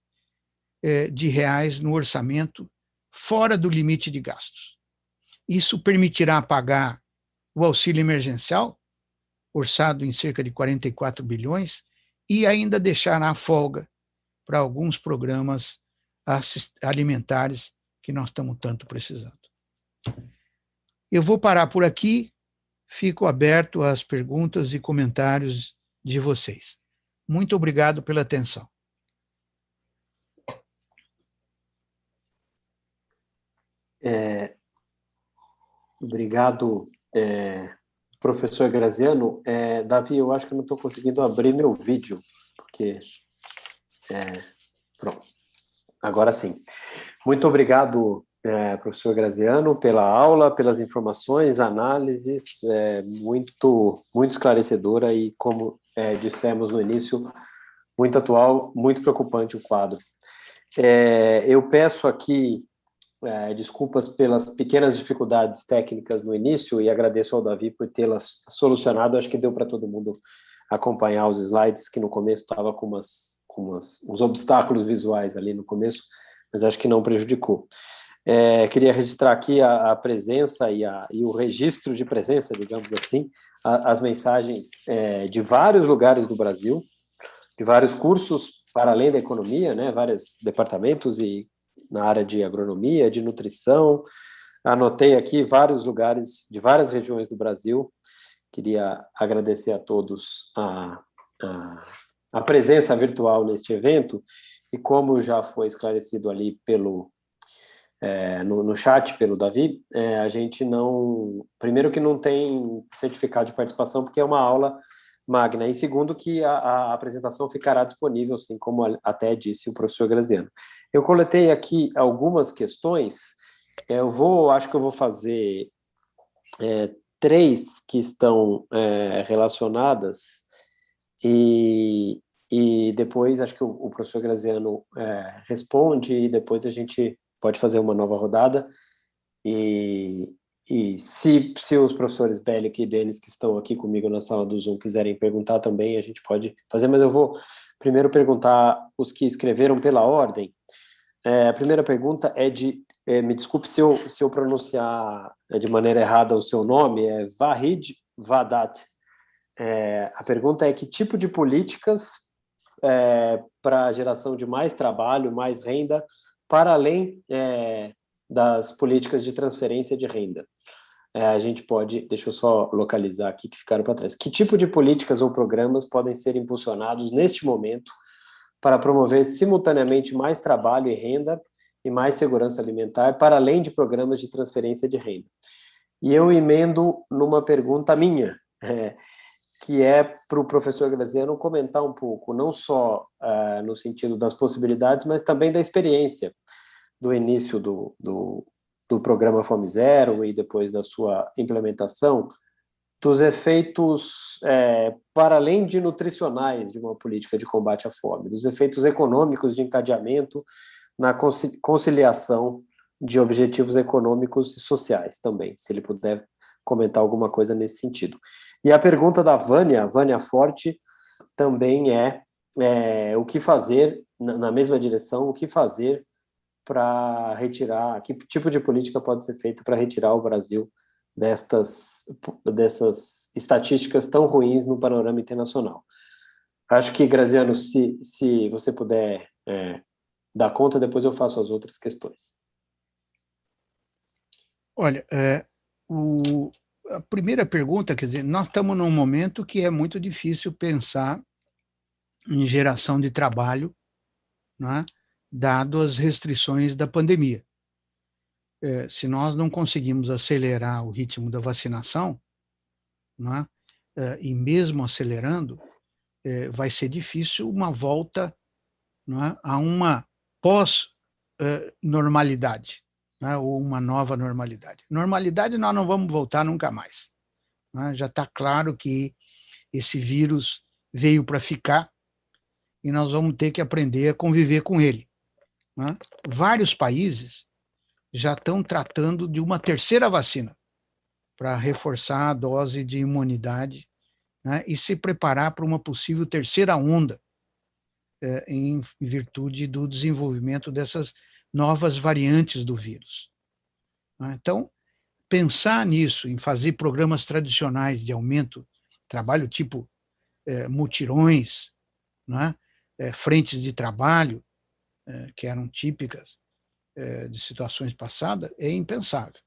de reais no orçamento, fora do limite de gastos. Isso permitirá pagar o auxílio emergencial, orçado em cerca de 44 bilhões, e ainda deixará folga para alguns programas alimentares que nós estamos tanto precisando. Eu vou parar por aqui, fico aberto às perguntas e comentários de vocês. Muito obrigado pela atenção. Obrigado, professor Graziano. Davi, eu acho que eu não estou conseguindo abrir meu vídeo, porque... pronto, agora sim. Muito obrigado, professor Graziano, pela aula, pelas informações, análises, muito esclarecedora e, como dissemos no início, muito atual, muito preocupante o quadro. Eu peço aqui desculpas pelas pequenas dificuldades técnicas no início e agradeço ao Davi por tê-las solucionado. Acho que deu para todo mundo acompanhar os slides, que no começo estava com uns obstáculos visuais ali no começo, mas acho que não prejudicou. Queria registrar aqui a presença e o registro de presença, digamos assim, as mensagens de vários lugares do Brasil, de vários cursos para além da economia, né, vários departamentos e na área de agronomia, de nutrição. Anotei aqui vários lugares de várias regiões do Brasil. Queria agradecer a todos a presença virtual neste evento, e como já foi esclarecido ali no chat pelo Davi, a gente primeiro que não tem certificado de participação, porque é uma aula magna, e segundo que a apresentação ficará disponível, assim como até disse o professor Graziano. Eu coletei aqui algumas questões, acho que eu vou fazer 3 que estão relacionadas, e depois acho que o professor Graziano responde, e depois a gente pode fazer uma nova rodada, e se os professores Bellic e Denis, que estão aqui comigo na sala do Zoom, quiserem perguntar também, a gente pode fazer, mas eu vou primeiro perguntar os que escreveram pela ordem. A primeira pergunta me desculpe se eu pronunciar de maneira errada o seu nome, é Vahid Vadat. A pergunta é: que tipo de políticas para a geração de mais trabalho, mais renda, para além das políticas de transferência de renda? A gente pode, deixa eu só localizar aqui que ficaram para trás. Que tipo de políticas ou programas podem ser impulsionados neste momento para promover simultaneamente mais trabalho e renda e mais segurança alimentar, para além de programas de transferência de renda? E eu emendo numa pergunta minha, que é para o professor Graziano comentar um pouco, não só no sentido das possibilidades, mas também da experiência do início do programa Fome Zero e depois da sua implementação, dos efeitos, para além de nutricionais, de uma política de combate à fome, dos efeitos econômicos de encadeamento na conciliação de objetivos econômicos e sociais também, se ele puder comentar alguma coisa nesse sentido. E a pergunta da Vânia Forte, também o que fazer, na mesma direção, o que fazer para retirar, que tipo de política pode ser feita para retirar o Brasil dessas estatísticas tão ruins no panorama internacional. Acho que, Graziano, se você puder dar conta, depois eu faço as outras questões. Olha, a primeira pergunta, quer dizer, nós estamos num momento que é muito difícil pensar em geração de trabalho, né, dado as restrições da pandemia. Se nós não conseguimos acelerar o ritmo da vacinação, né, e mesmo acelerando, vai ser difícil uma volta, né, a uma pós-normalidade, né, ou uma nova normalidade. Normalidade nós não vamos voltar nunca mais, né? Já está claro que esse vírus veio para ficar e nós vamos ter que aprender a conviver com ele, né? Vários países já estão tratando de uma terceira vacina para reforçar a dose de imunidade, né, e se preparar para uma possível terceira onda, em virtude do desenvolvimento dessas novas variantes do vírus. Então, pensar nisso, em fazer programas tradicionais de aumento, trabalho tipo mutirões, né, frentes de trabalho, que eram típicas de situações passadas, é impensável.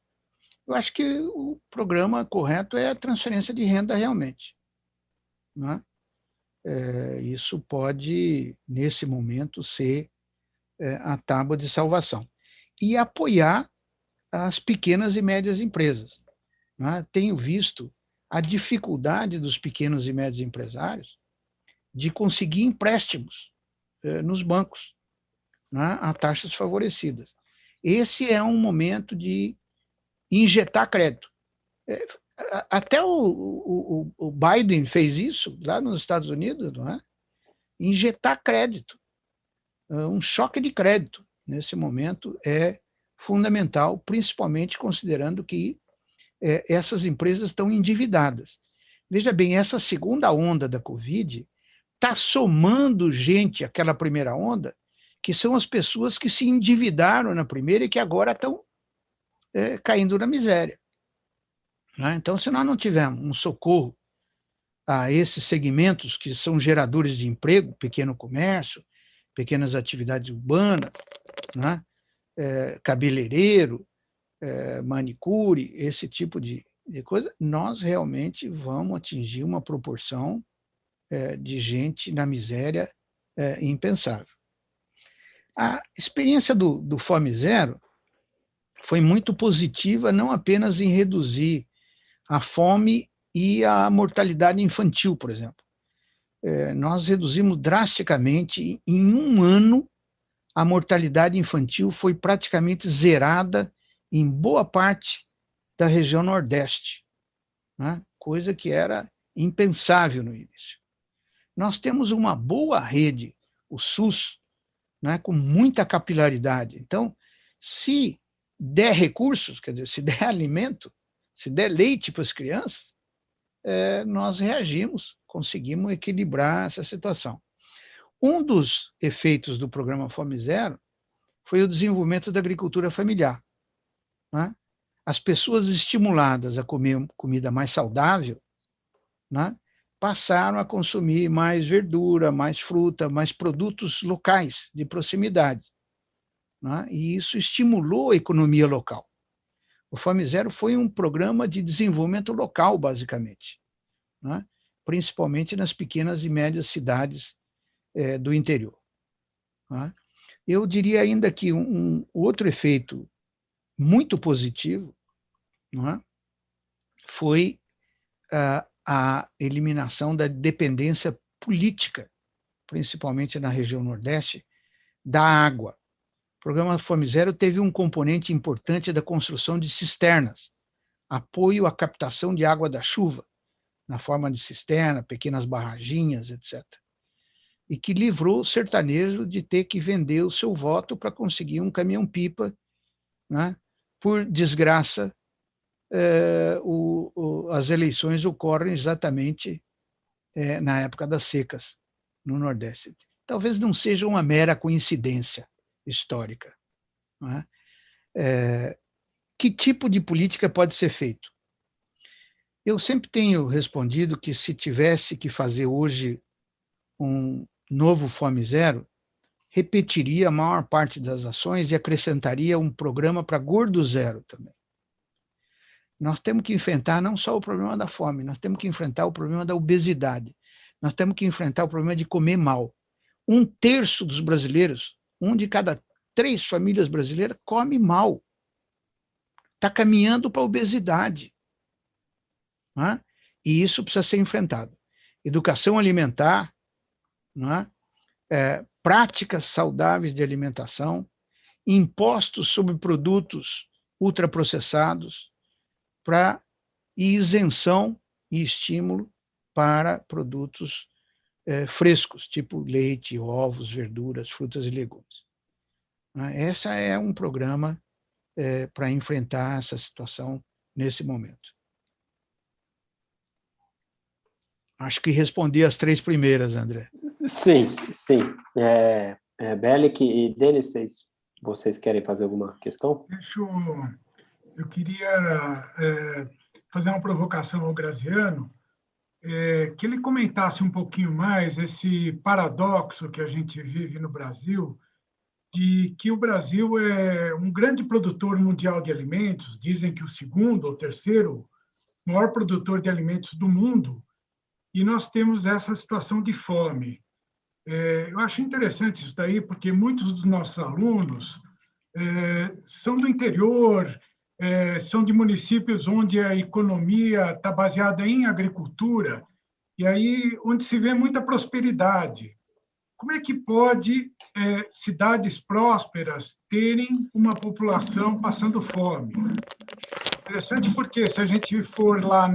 Eu acho que o programa correto é a transferência de renda realmente, né? Isso pode, nesse momento, ser a tábua de salvação. E apoiar as pequenas e médias empresas. Né? Tenho visto a dificuldade dos pequenos e médios empresários de conseguir empréstimos nos bancos, né, a taxas favorecidas. Esse é um momento de injetar crédito. Até o Biden fez isso lá nos Estados Unidos, não é? Injetar crédito. Um choque de crédito, nesse momento, é fundamental, principalmente considerando que essas empresas estão endividadas. Veja bem, essa segunda onda da Covid está somando gente àquela primeira onda, que são as pessoas que se endividaram na primeira e que agora estão caindo na miséria. Né? Então, se nós não tivermos um socorro a esses segmentos que são geradores de emprego, pequeno comércio, pequenas atividades urbanas, né? Cabeleireiro, manicure, esse tipo de coisa, nós realmente vamos atingir uma proporção de gente na miséria impensável. A experiência do Fome Zero foi muito positiva, não apenas em reduzir a fome e a mortalidade infantil, por exemplo. Nós reduzimos drasticamente, em um ano, a mortalidade infantil foi praticamente zerada em boa parte da região Nordeste, né? Coisa que era impensável no início. Nós temos uma boa rede, o SUS, né, com muita capilaridade. Então, se der recursos, quer dizer, se der alimento, se der leite para as crianças, nós reagimos, conseguimos equilibrar essa situação. Um dos efeitos do programa Fome Zero foi o desenvolvimento da agricultura familiar. Né? As pessoas estimuladas a comer comida mais saudável, né, passaram a consumir mais verdura, mais fruta, mais produtos locais, de proximidade. Né? E isso estimulou a economia local. O Fome Zero foi um programa de desenvolvimento local, basicamente, né? Principalmente nas pequenas e médias cidades do interior. Né? Eu diria ainda que um outro efeito muito positivo, não é? Foi a eliminação da dependência política, principalmente na região Nordeste, da água. O programa Fome Zero teve um componente importante da construção de cisternas, apoio à captação de água da chuva, na forma de cisterna, pequenas barraginhas, etc. E que livrou o sertanejo de ter que vender o seu voto para conseguir um caminhão-pipa, né? Por desgraça, as eleições ocorrem exatamente na época das secas no Nordeste. Talvez não seja uma mera coincidência histórica. Não é? Que tipo de política pode ser feito? Eu sempre tenho respondido que se tivesse que fazer hoje um novo Fome Zero, repetiria a maior parte das ações e acrescentaria um programa para gordo zero também. Nós temos que enfrentar não só o problema da fome, nós temos que enfrentar o problema da obesidade, nós temos que enfrentar o problema de comer mal. 1/3 dos brasileiros, 1 de cada 3 famílias brasileiras come mal. Está caminhando para a obesidade. Não é? E isso precisa ser enfrentado. Educação alimentar, não é? Práticas saudáveis de alimentação, impostos sobre produtos ultraprocessados, e isenção e estímulo para produtos frescos, tipo leite, ovos, verduras, frutas e legumes. Esse é um programa para enfrentar essa situação nesse momento. Acho que respondi as 3 primeiras, André. Sim, sim. Bellic e Denis, vocês querem fazer alguma questão? Eu queria fazer uma provocação ao Graziano, que ele comentasse um pouquinho mais esse paradoxo que a gente vive no Brasil, de que o Brasil é um grande produtor mundial de alimentos, dizem que o 2º ou 3º maior produtor de alimentos do mundo, e nós temos essa situação de fome. Eu acho interessante isso daí, porque muitos dos nossos alunos são do interior, são de municípios onde a economia está baseada em agricultura, e aí onde se vê muita prosperidade. Como é que pode cidades prósperas terem uma população passando fome? Interessante porque, se a gente for lá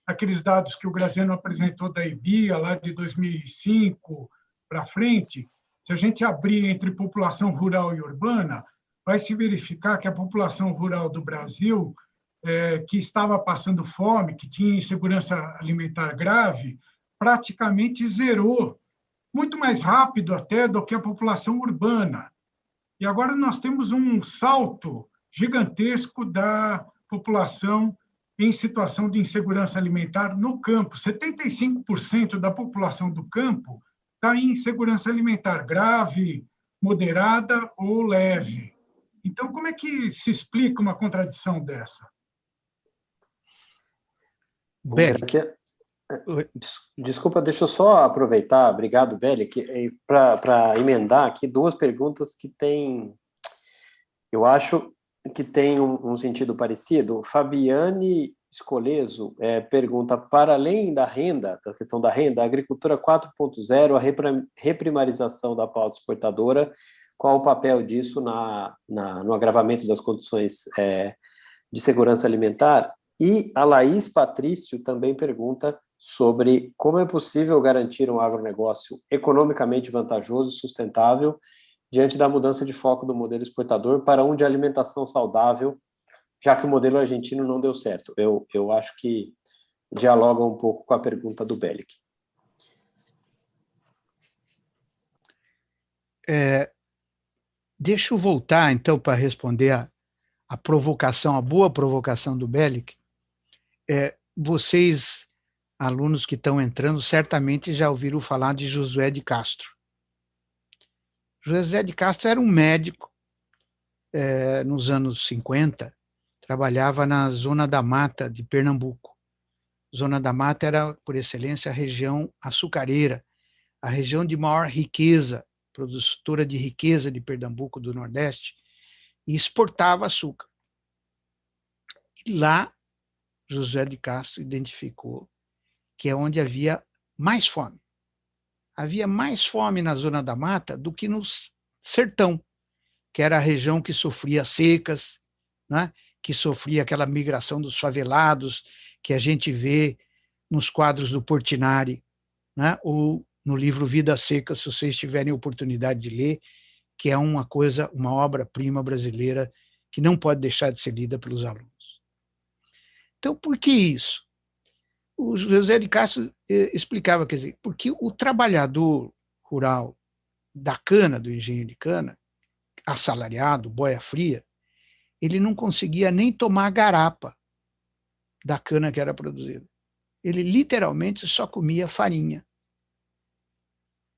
naqueles dados que o Graziano apresentou da IBIA, lá de 2005 para frente, se a gente abrir entre população rural e urbana, vai se verificar que a população rural do Brasil, que estava passando fome, que tinha insegurança alimentar grave, praticamente zerou, muito mais rápido até do que a população urbana. E agora nós temos um salto gigantesco da população em situação de insegurança alimentar no campo. 75% da população do campo está em insegurança alimentar grave, moderada ou leve. Então, como é que se explica uma contradição dessa? Desculpa, deixa eu só aproveitar, obrigado, Velho, para emendar aqui duas perguntas que têm, eu acho que tem um sentido parecido. Fabiane Escoleso pergunta, para além da renda, da questão da renda, a agricultura 4.0, a reprimarização da pauta exportadora, qual o papel disso no agravamento das condições de segurança alimentar? E a Laís Patrício também pergunta sobre como é possível garantir um agronegócio economicamente vantajoso e sustentável diante da mudança de foco do modelo exportador para um de alimentação saudável, já que o modelo argentino não deu certo. Eu acho que dialoga um pouco com a pergunta do Bellic. Deixa eu voltar, então, para responder a provocação, a boa provocação do Bellic. Vocês, alunos que estão entrando, certamente já ouviram falar de José de Castro. José de Castro era um médico, nos anos 50, trabalhava na Zona da Mata de Pernambuco. Zona da Mata era, por excelência, a região açucareira, a região de maior riqueza, produtora de riqueza de Pernambuco, do Nordeste, e exportava açúcar. E lá, José de Castro identificou que é onde havia mais fome. Havia mais fome na Zona da Mata do que no sertão, que era a região que sofria secas, né? Que sofria aquela migração dos favelados, que a gente vê nos quadros do Portinari, né? Ou no livro Vida Seca, se vocês tiverem oportunidade de ler, que é uma obra-prima brasileira que não pode deixar de ser lida pelos alunos. Então, por que isso? O José de Castro explicava, quer dizer, porque o trabalhador rural da cana, do engenho de cana, assalariado, boia fria, ele não conseguia nem tomar a garapa da cana que era produzida. Ele literalmente só comia farinha.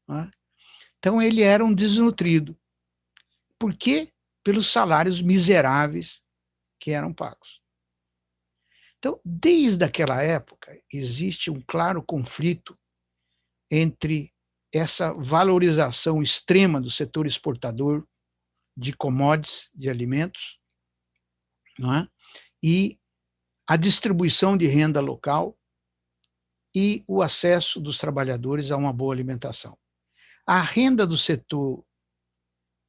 Né? Então ele era um desnutrido. Por quê? Pelos salários miseráveis que eram pagos. Então, desde aquela época, existe um claro conflito entre essa valorização extrema do setor exportador de commodities, de alimentos, não é? E a distribuição de renda local e o acesso dos trabalhadores a uma boa alimentação. A renda do setor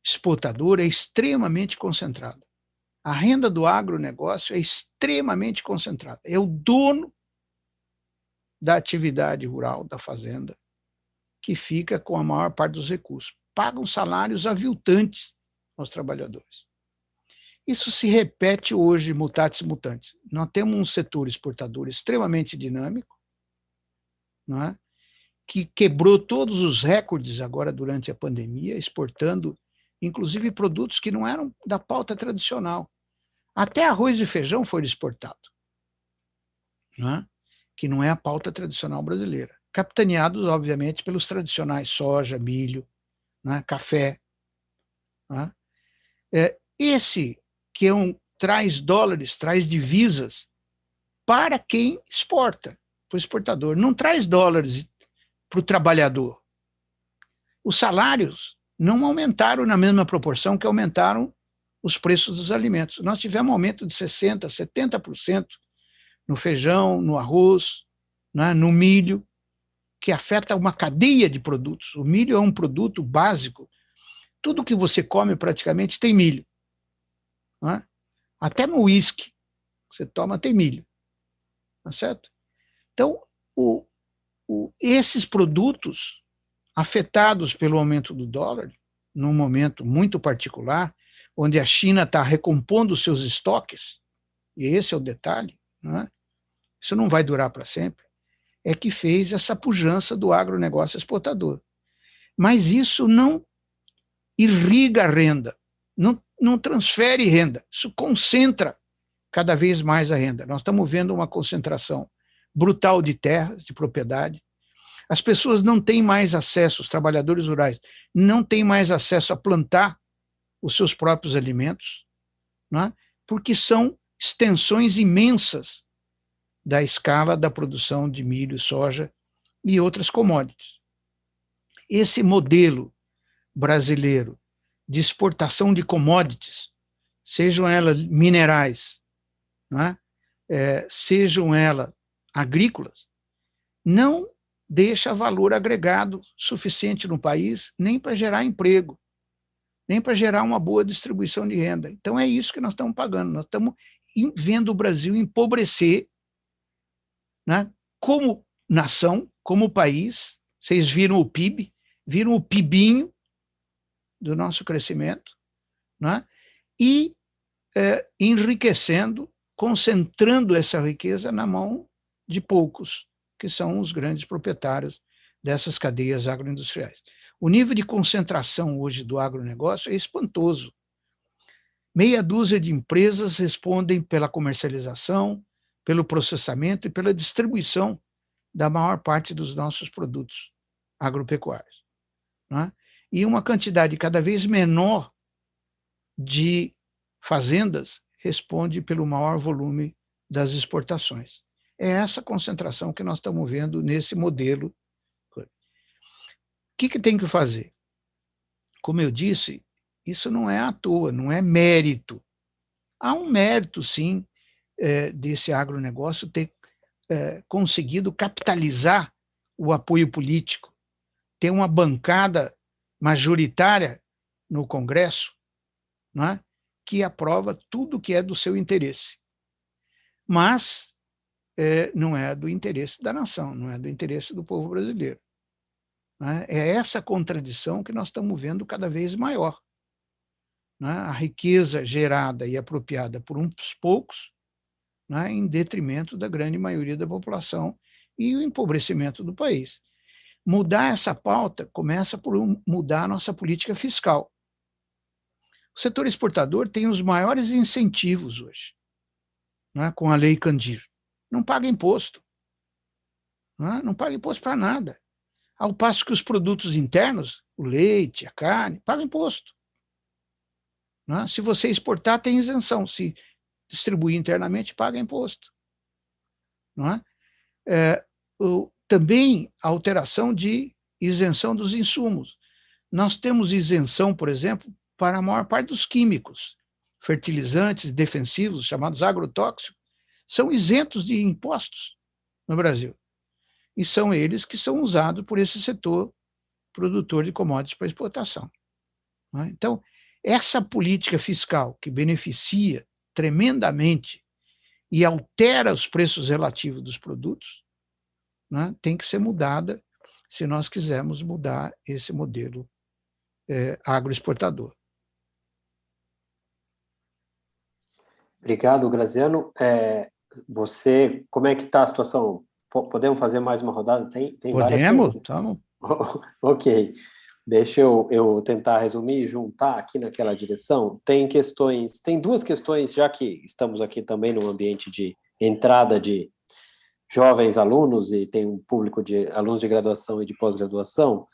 exportador é extremamente concentrada. A renda do agronegócio é extremamente concentrada. É o dono da atividade rural, da fazenda, que fica com a maior parte dos recursos. Pagam salários aviltantes aos trabalhadores. Isso se repete hoje, mutatis mutandis. Nós temos um setor exportador extremamente dinâmico, não é? Que quebrou todos os recordes agora durante a pandemia, exportando, inclusive, produtos que não eram da pauta tradicional. Até arroz e feijão foram exportados, não é? Que não é a pauta tradicional brasileira. Capitaneados, obviamente, pelos tradicionais soja, milho, né? Café. Não é? Esse que traz dólares, traz divisas para quem exporta, para o exportador. Não traz dólares para o trabalhador. Os salários não aumentaram na mesma proporção que aumentaram os preços dos alimentos. Nós tivemos um aumento de 60%, 70% no feijão, no arroz, né, no milho, que afeta uma cadeia de produtos. O milho é um produto básico. Tudo que você come praticamente tem milho. Né? Até no uísque que você toma tem milho. Tá certo? Então, esses produtos afetados pelo aumento do dólar, num momento muito particular, onde a China está recompondo seus estoques, e esse é o detalhe, né? Isso não vai durar para sempre, é que fez essa pujança do agronegócio exportador. Mas isso não irriga a renda, não transfere renda, isso concentra cada vez mais a renda. Nós estamos vendo uma concentração brutal de terras, de propriedade. As pessoas não têm mais acesso, os trabalhadores rurais não têm mais acesso a plantar os seus próprios alimentos, né? Porque são extensões imensas da escala da produção de milho, soja e outras commodities. Esse modelo brasileiro de exportação de commodities, sejam elas minerais, né? Sejam elas agrícolas, não deixa valor agregado suficiente no país, nem para gerar emprego, nem para gerar uma boa distribuição de renda. Então, é isso que nós estamos pagando. Nós estamos vendo o Brasil empobrecer, né, como nação, como país. Vocês viram o PIB, viram o PIBinho do nosso crescimento, né, e enriquecendo, concentrando essa riqueza na mão de poucos, que são os grandes proprietários dessas cadeias agroindustriais. O nível de concentração hoje do agronegócio é espantoso. Meia dúzia de empresas respondem pela comercialização, pelo processamento e pela distribuição da maior parte dos nossos produtos agropecuários, né? E uma quantidade cada vez menor de fazendas responde pelo maior volume das exportações. É essa concentração que nós estamos vendo nesse modelo. O que tem que fazer? Como eu disse, isso não é à toa, não é mérito. Há um mérito, sim, desse agronegócio ter conseguido capitalizar o apoio político, ter uma bancada majoritária no Congresso, né, que aprova tudo que é do seu interesse. Mas não é do interesse da nação, não é do interesse do povo brasileiro. Né? É essa contradição que nós estamos vendo cada vez maior. Né? A riqueza gerada e apropriada por uns poucos, né, em detrimento da grande maioria da população e o empobrecimento do país. Mudar essa pauta começa por mudar a nossa política fiscal. O setor exportador tem os maiores incentivos hoje, né, com a Lei Candir. Não paga imposto. Né? Não paga imposto para nada. Ao passo que os produtos internos, o leite, a carne, pagam imposto. Né? Se você exportar, tem isenção. Se distribuir internamente, paga imposto. Não é? Também a alteração de isenção dos insumos. Nós temos isenção, por exemplo, para a maior parte dos químicos, fertilizantes defensivos, chamados agrotóxicos, são isentos de impostos no Brasil. E são eles que são usados por esse setor produtor de commodities para exportação. Não é? Então, essa política fiscal que beneficia tremendamente e altera os preços relativos dos produtos, né, tem que ser mudada se nós quisermos mudar esse modelo agroexportador. Obrigado, Graziano. Como é que está a situação? Podemos fazer mais uma rodada? Tem várias perguntas. Podemos. Ok. Deixa eu tentar resumir e juntar aqui naquela direção. Tem duas questões, já que estamos aqui também num ambiente de entrada de jovens alunos e tem um público de alunos de graduação e de pós-graduação.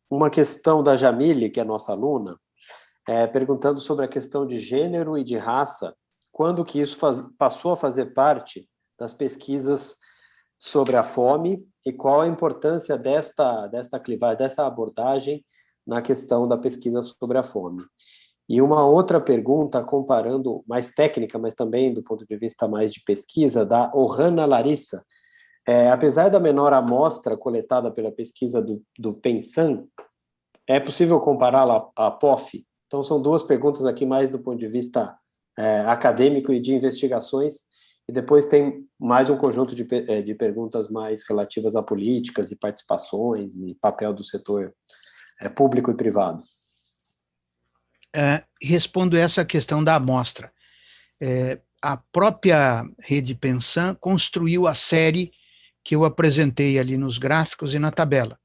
Uma questão da Jamile, que é nossa aluna, perguntando sobre a questão de gênero e de raça, quando que isso passou a fazer parte das pesquisas sobre a fome e qual a importância desta clivagem, dessa abordagem na questão da pesquisa sobre a fome. E uma outra pergunta, comparando, mais técnica, mas também do ponto de vista mais de pesquisa, da Ohana Larissa. Apesar da menor amostra coletada pela pesquisa do Pensan, é possível compará-la à POF? Então, são duas perguntas aqui mais do ponto de vista acadêmico e de investigações, e depois tem mais um conjunto de perguntas mais relativas a políticas e participações e papel do setor público e privado. Respondo essa questão da amostra. A própria Rede Pensan construiu a série que eu apresentei ali nos gráficos e na tabela.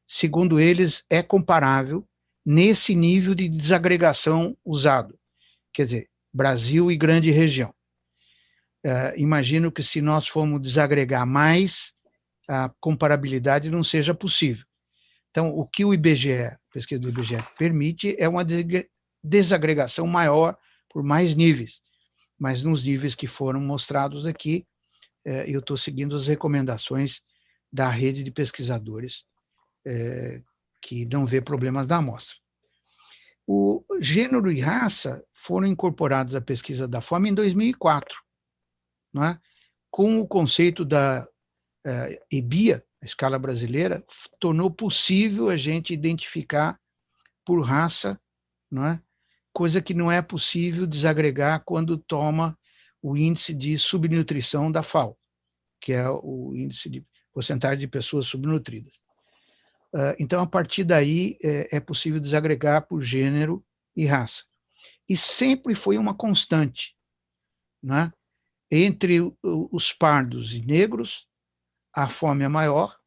Segundo eles, é comparável nesse nível de desagregação usado, quer dizer, Brasil e grande região. Imagino que se nós formos desagregar mais, a comparabilidade não seja possível. Então, o que o IBGE, a pesquisa do IBGE, permite é uma desagregação maior por mais níveis, mas nos níveis que foram mostrados aqui, eu estou seguindo as recomendações da rede de pesquisadores que não vê problemas da amostra. O gênero e raça foram incorporados à pesquisa da fome em 2004, não é? Com o conceito da EBIA, a escala brasileira, tornou possível a gente identificar por raça, não é? Coisa que não é possível desagregar quando toma o índice de subnutrição da FAO, que é o índice de porcentagem de pessoas subnutridas. Então, a partir daí, é possível desagregar por gênero e raça. E sempre foi uma constante, né? Entre os pardos e negros, a fome é maior,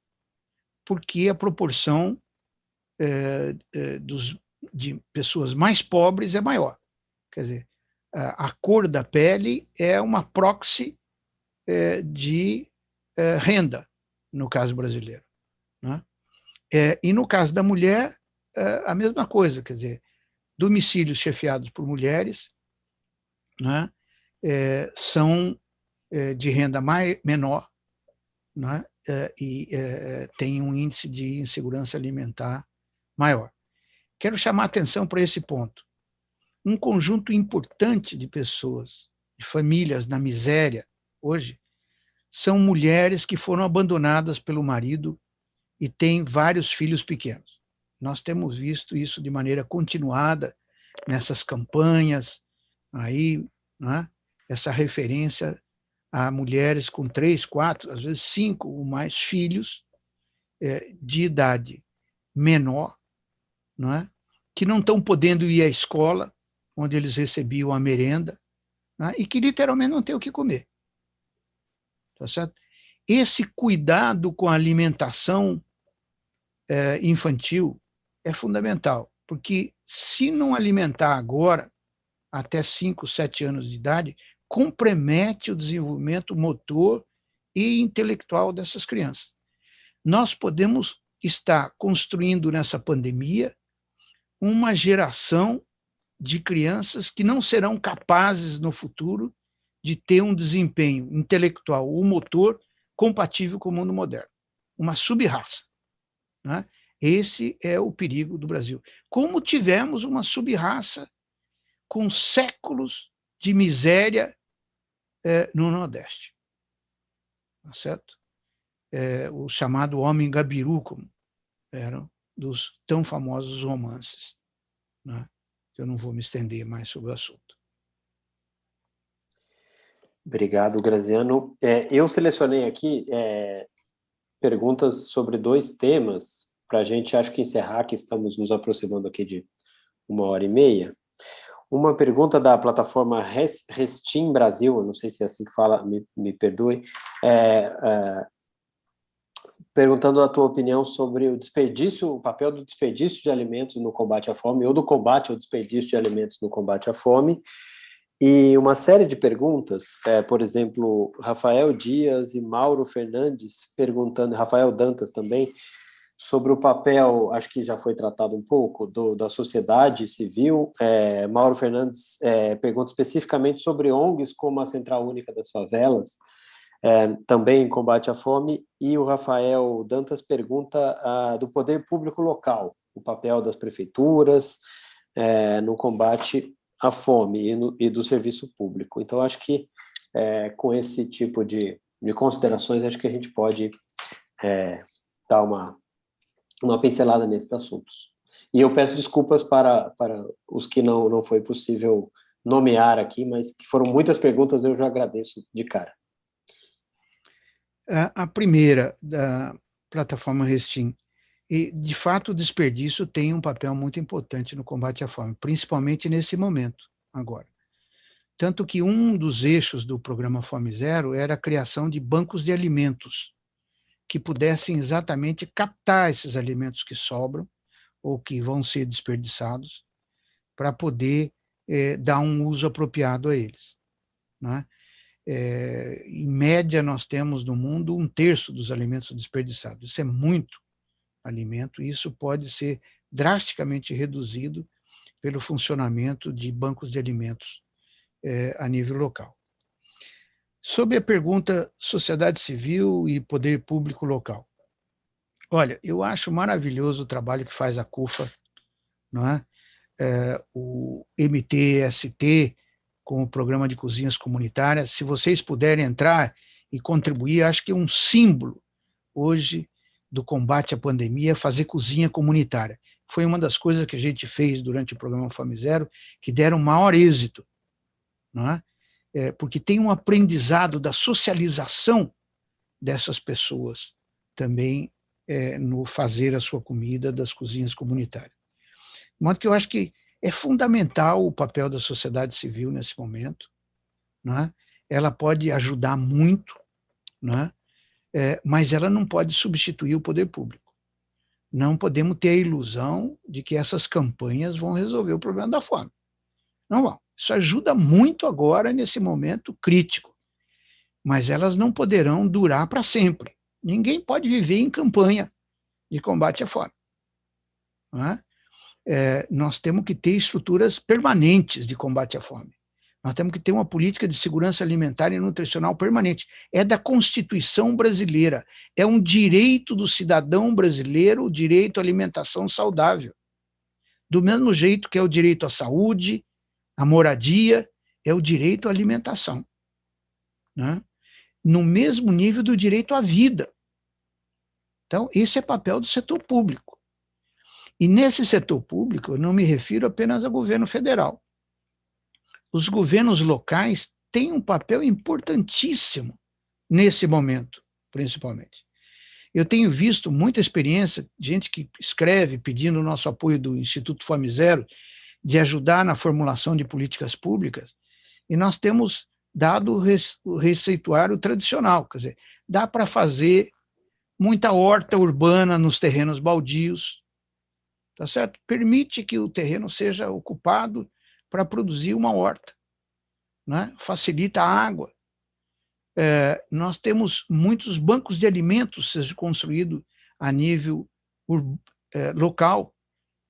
porque a proporção de pessoas mais pobres é maior. Quer dizer, a cor da pele é uma proxy de renda, no caso brasileiro, né? E no caso da mulher, a mesma coisa, quer dizer, domicílios chefiados por mulheres, né, são de renda menor, né, e tem um índice de insegurança alimentar maior. Quero chamar a atenção para esse ponto. Um conjunto importante de pessoas, de famílias na miséria, hoje, são mulheres que foram abandonadas pelo marido e têm vários filhos pequenos. Nós temos visto isso de maneira continuada nessas campanhas, aí, né, essa referência a mulheres com 3, 4, às vezes 5 ou mais filhos de idade menor, não é? Que não estão podendo ir à escola, onde eles recebiam a merenda, né? E que literalmente não têm o que comer. Tá certo? Esse cuidado com a alimentação infantil é fundamental, porque se não alimentar agora, até 5, 7 anos de idade, compromete o desenvolvimento motor e intelectual dessas crianças. Nós podemos estar construindo nessa pandemia uma geração de crianças que não serão capazes no futuro de ter um desempenho intelectual ou motor compatível com o mundo moderno. Uma sub-raça, né? Esse é o perigo do Brasil. Como tivemos uma sub-raça com séculos de miséria no Nordeste. Tá certo? O chamado homem gabiru, como eram dos tão famosos romances, né? Eu não vou me estender mais sobre o assunto. Obrigado, Graziano. Eu selecionei aqui perguntas sobre 2 temas, para a gente, acho que encerrar, que estamos nos aproximando aqui de 1h30. Uma pergunta da plataforma Restim Brasil, eu não sei se é assim que fala, me perdoe, perguntando a tua opinião sobre o papel do desperdício de alimentos no combate à fome, ou do combate ao desperdício de alimentos no combate à fome, e uma série de perguntas, por exemplo, Rafael Dias e Mauro Fernandes perguntando, Rafael Dantas também, sobre o papel, acho que já foi tratado um pouco, da sociedade civil. Mauro Fernandes pergunta especificamente sobre ONGs como a Central Única das Favelas, também em combate à fome, e o Rafael Dantas pergunta do poder público local, o papel das prefeituras no combate à fome e do serviço público. Então, acho que com esse tipo de considerações, acho que a gente pode dar uma pincelada nesses assuntos. E eu peço desculpas para os que não foi possível nomear aqui, mas que foram muitas perguntas, eu já agradeço de cara. A primeira, da plataforma Restim. E, de fato, o desperdício tem um papel muito importante no combate à fome, principalmente nesse momento, agora. Tanto que um dos eixos do programa Fome Zero era a criação de bancos de alimentos, que pudessem exatamente captar esses alimentos que sobram ou que vão ser desperdiçados, para poder dar um uso apropriado a eles, né? Em média, nós temos no mundo 1/3 dos alimentos desperdiçados. Isso é muito alimento, e isso pode ser drasticamente reduzido pelo funcionamento de bancos de alimentos a nível local. Sobre a pergunta sociedade civil e poder público local. Olha, eu acho maravilhoso o trabalho que faz a CUFA, não é? O MTST, com o programa de cozinhas comunitárias. Se vocês puderem entrar e contribuir, acho que é um símbolo hoje do combate à pandemia, fazer cozinha comunitária. Foi uma das coisas que a gente fez durante o programa Fome Zero, que deram maior êxito, não é? Porque tem um aprendizado da socialização dessas pessoas também no fazer a sua comida das cozinhas comunitárias. De modo que eu acho que é fundamental o papel da sociedade civil nesse momento, não é? Ela pode ajudar muito, não é? Mas ela não pode substituir o poder público. Não podemos ter a ilusão de que essas campanhas vão resolver o problema da fome. Não vão. Isso ajuda muito agora, nesse momento crítico, mas elas não poderão durar para sempre. Ninguém pode viver em campanha de combate à fome, não é? Nós temos que ter estruturas permanentes de combate à fome. Nós temos que ter uma política de segurança alimentar e nutricional permanente. É da Constituição brasileira. É um direito do cidadão brasileiro o direito à alimentação saudável. Do mesmo jeito que é o direito à saúde, à moradia, é o direito à alimentação, né? No mesmo nível do direito à vida. Então, esse é papel do setor público. E nesse setor público, eu não me refiro apenas ao governo federal. Os governos locais têm um papel importantíssimo nesse momento, principalmente. Eu tenho visto muita experiência, gente que escreve pedindo o nosso apoio do Instituto Fome Zero, de ajudar na formulação de políticas públicas, e nós temos dado o receituário tradicional, quer dizer, dá para fazer muita horta urbana nos terrenos baldios, tá certo? Permite que o terreno seja ocupado para produzir uma horta, né? Facilita a água. Nós temos muitos bancos de alimentos sendo construídos a nível local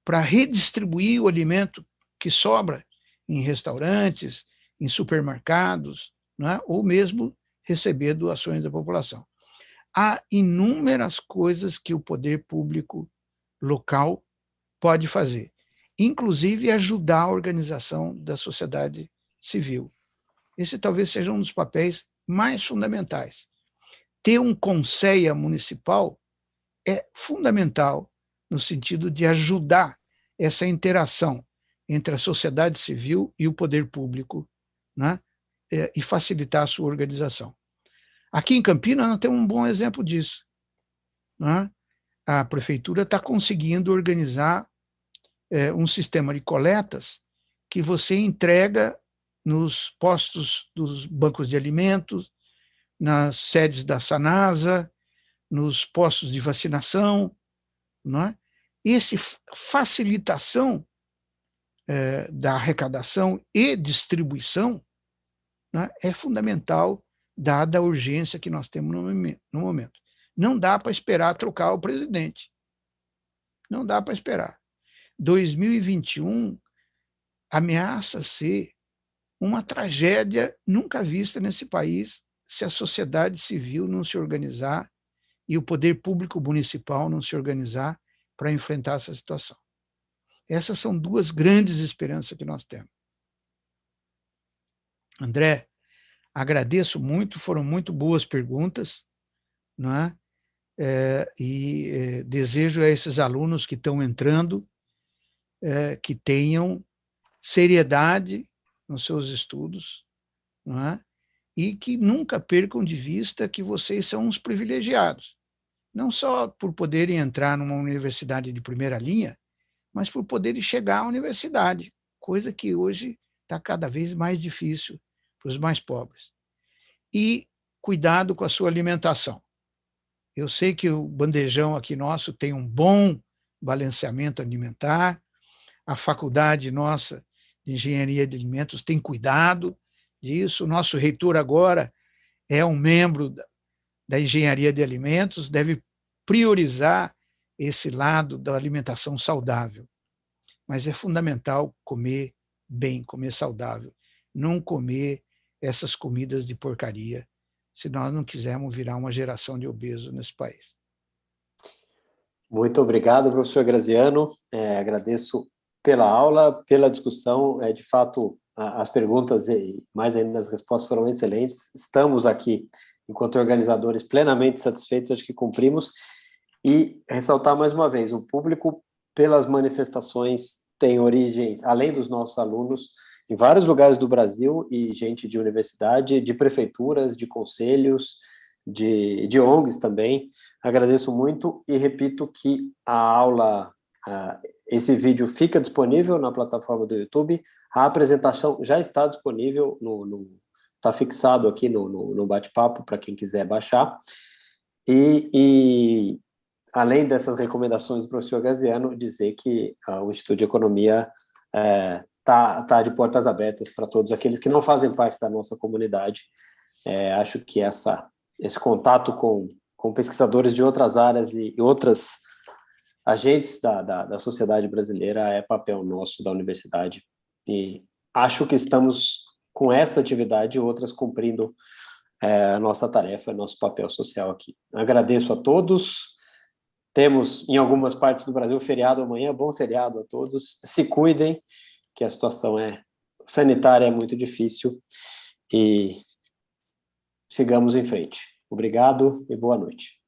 para redistribuir o alimento que sobra em restaurantes, em supermercados, né? Ou mesmo receber doações da população. Há inúmeras coisas que o poder público local pode fazer, inclusive ajudar a organização da sociedade civil. Esse talvez seja um dos papéis mais fundamentais. Ter um conselho municipal é fundamental no sentido de ajudar essa interação entre a sociedade civil e o poder público, né? E facilitar a sua organização. Aqui em Campinas, nós temos um bom exemplo disso, né? A prefeitura está conseguindo organizar um sistema de coletas que você entrega nos postos dos bancos de alimentos, nas sedes da Sanasa, nos postos de vacinação, não é? Essa facilitação da arrecadação e distribuição, né, é fundamental, dada a urgência que nós temos no momento. Não dá para esperar trocar o presidente. Não dá para esperar. 2021 ameaça ser uma tragédia nunca vista nesse país se a sociedade civil não se organizar e o poder público municipal não se organizar para enfrentar essa situação. Essas são duas grandes esperanças que nós temos. André, agradeço muito, foram muito boas perguntas, não é? Desejo a esses alunos que estão entrando que tenham seriedade nos seus estudos, não é? E que nunca percam de vista que vocês são uns privilegiados, não só por poderem entrar numa universidade de primeira linha, mas por poderem chegar à universidade, coisa que hoje está cada vez mais difícil para os mais pobres. E cuidado com a sua alimentação. Eu sei que o bandejão aqui nosso tem um bom balanceamento alimentar, a faculdade nossa de Engenharia de Alimentos tem cuidado disso, o nosso reitor agora é um membro da Engenharia de Alimentos, deve priorizar esse lado da alimentação saudável. Mas é fundamental comer bem, comer saudável, não comer essas comidas de porcaria, se nós não quisermos virar uma geração de obesos nesse país. Muito obrigado, professor Graziano. Agradeço pela aula, pela discussão. De fato, as perguntas e mais ainda as respostas foram excelentes. Estamos aqui, enquanto organizadores, plenamente satisfeitos, acho que cumprimos. E ressaltar mais uma vez, o público, pelas manifestações, tem origens, além dos nossos alunos, em vários lugares do Brasil, e gente de universidade, de prefeituras, de conselhos, de ONGs também. Agradeço muito e repito que a aula, esse vídeo fica disponível na plataforma do YouTube, a apresentação já está disponível, está fixado aqui no bate-papo para quem quiser baixar, e além dessas recomendações do professor Graziano, dizer que o Instituto de Economia está de portas abertas para todos aqueles que não fazem parte da nossa comunidade. Acho que esse contato com pesquisadores de outras áreas e outras agentes da sociedade brasileira é papel nosso da universidade. E acho que estamos com essa atividade e outras cumprindo a nossa tarefa, nosso papel social aqui. Agradeço a todos. Temos, em algumas partes do Brasil, feriado amanhã. Bom feriado a todos. Se cuidem, que a situação sanitária é muito difícil. E sigamos em frente. Obrigado e boa noite.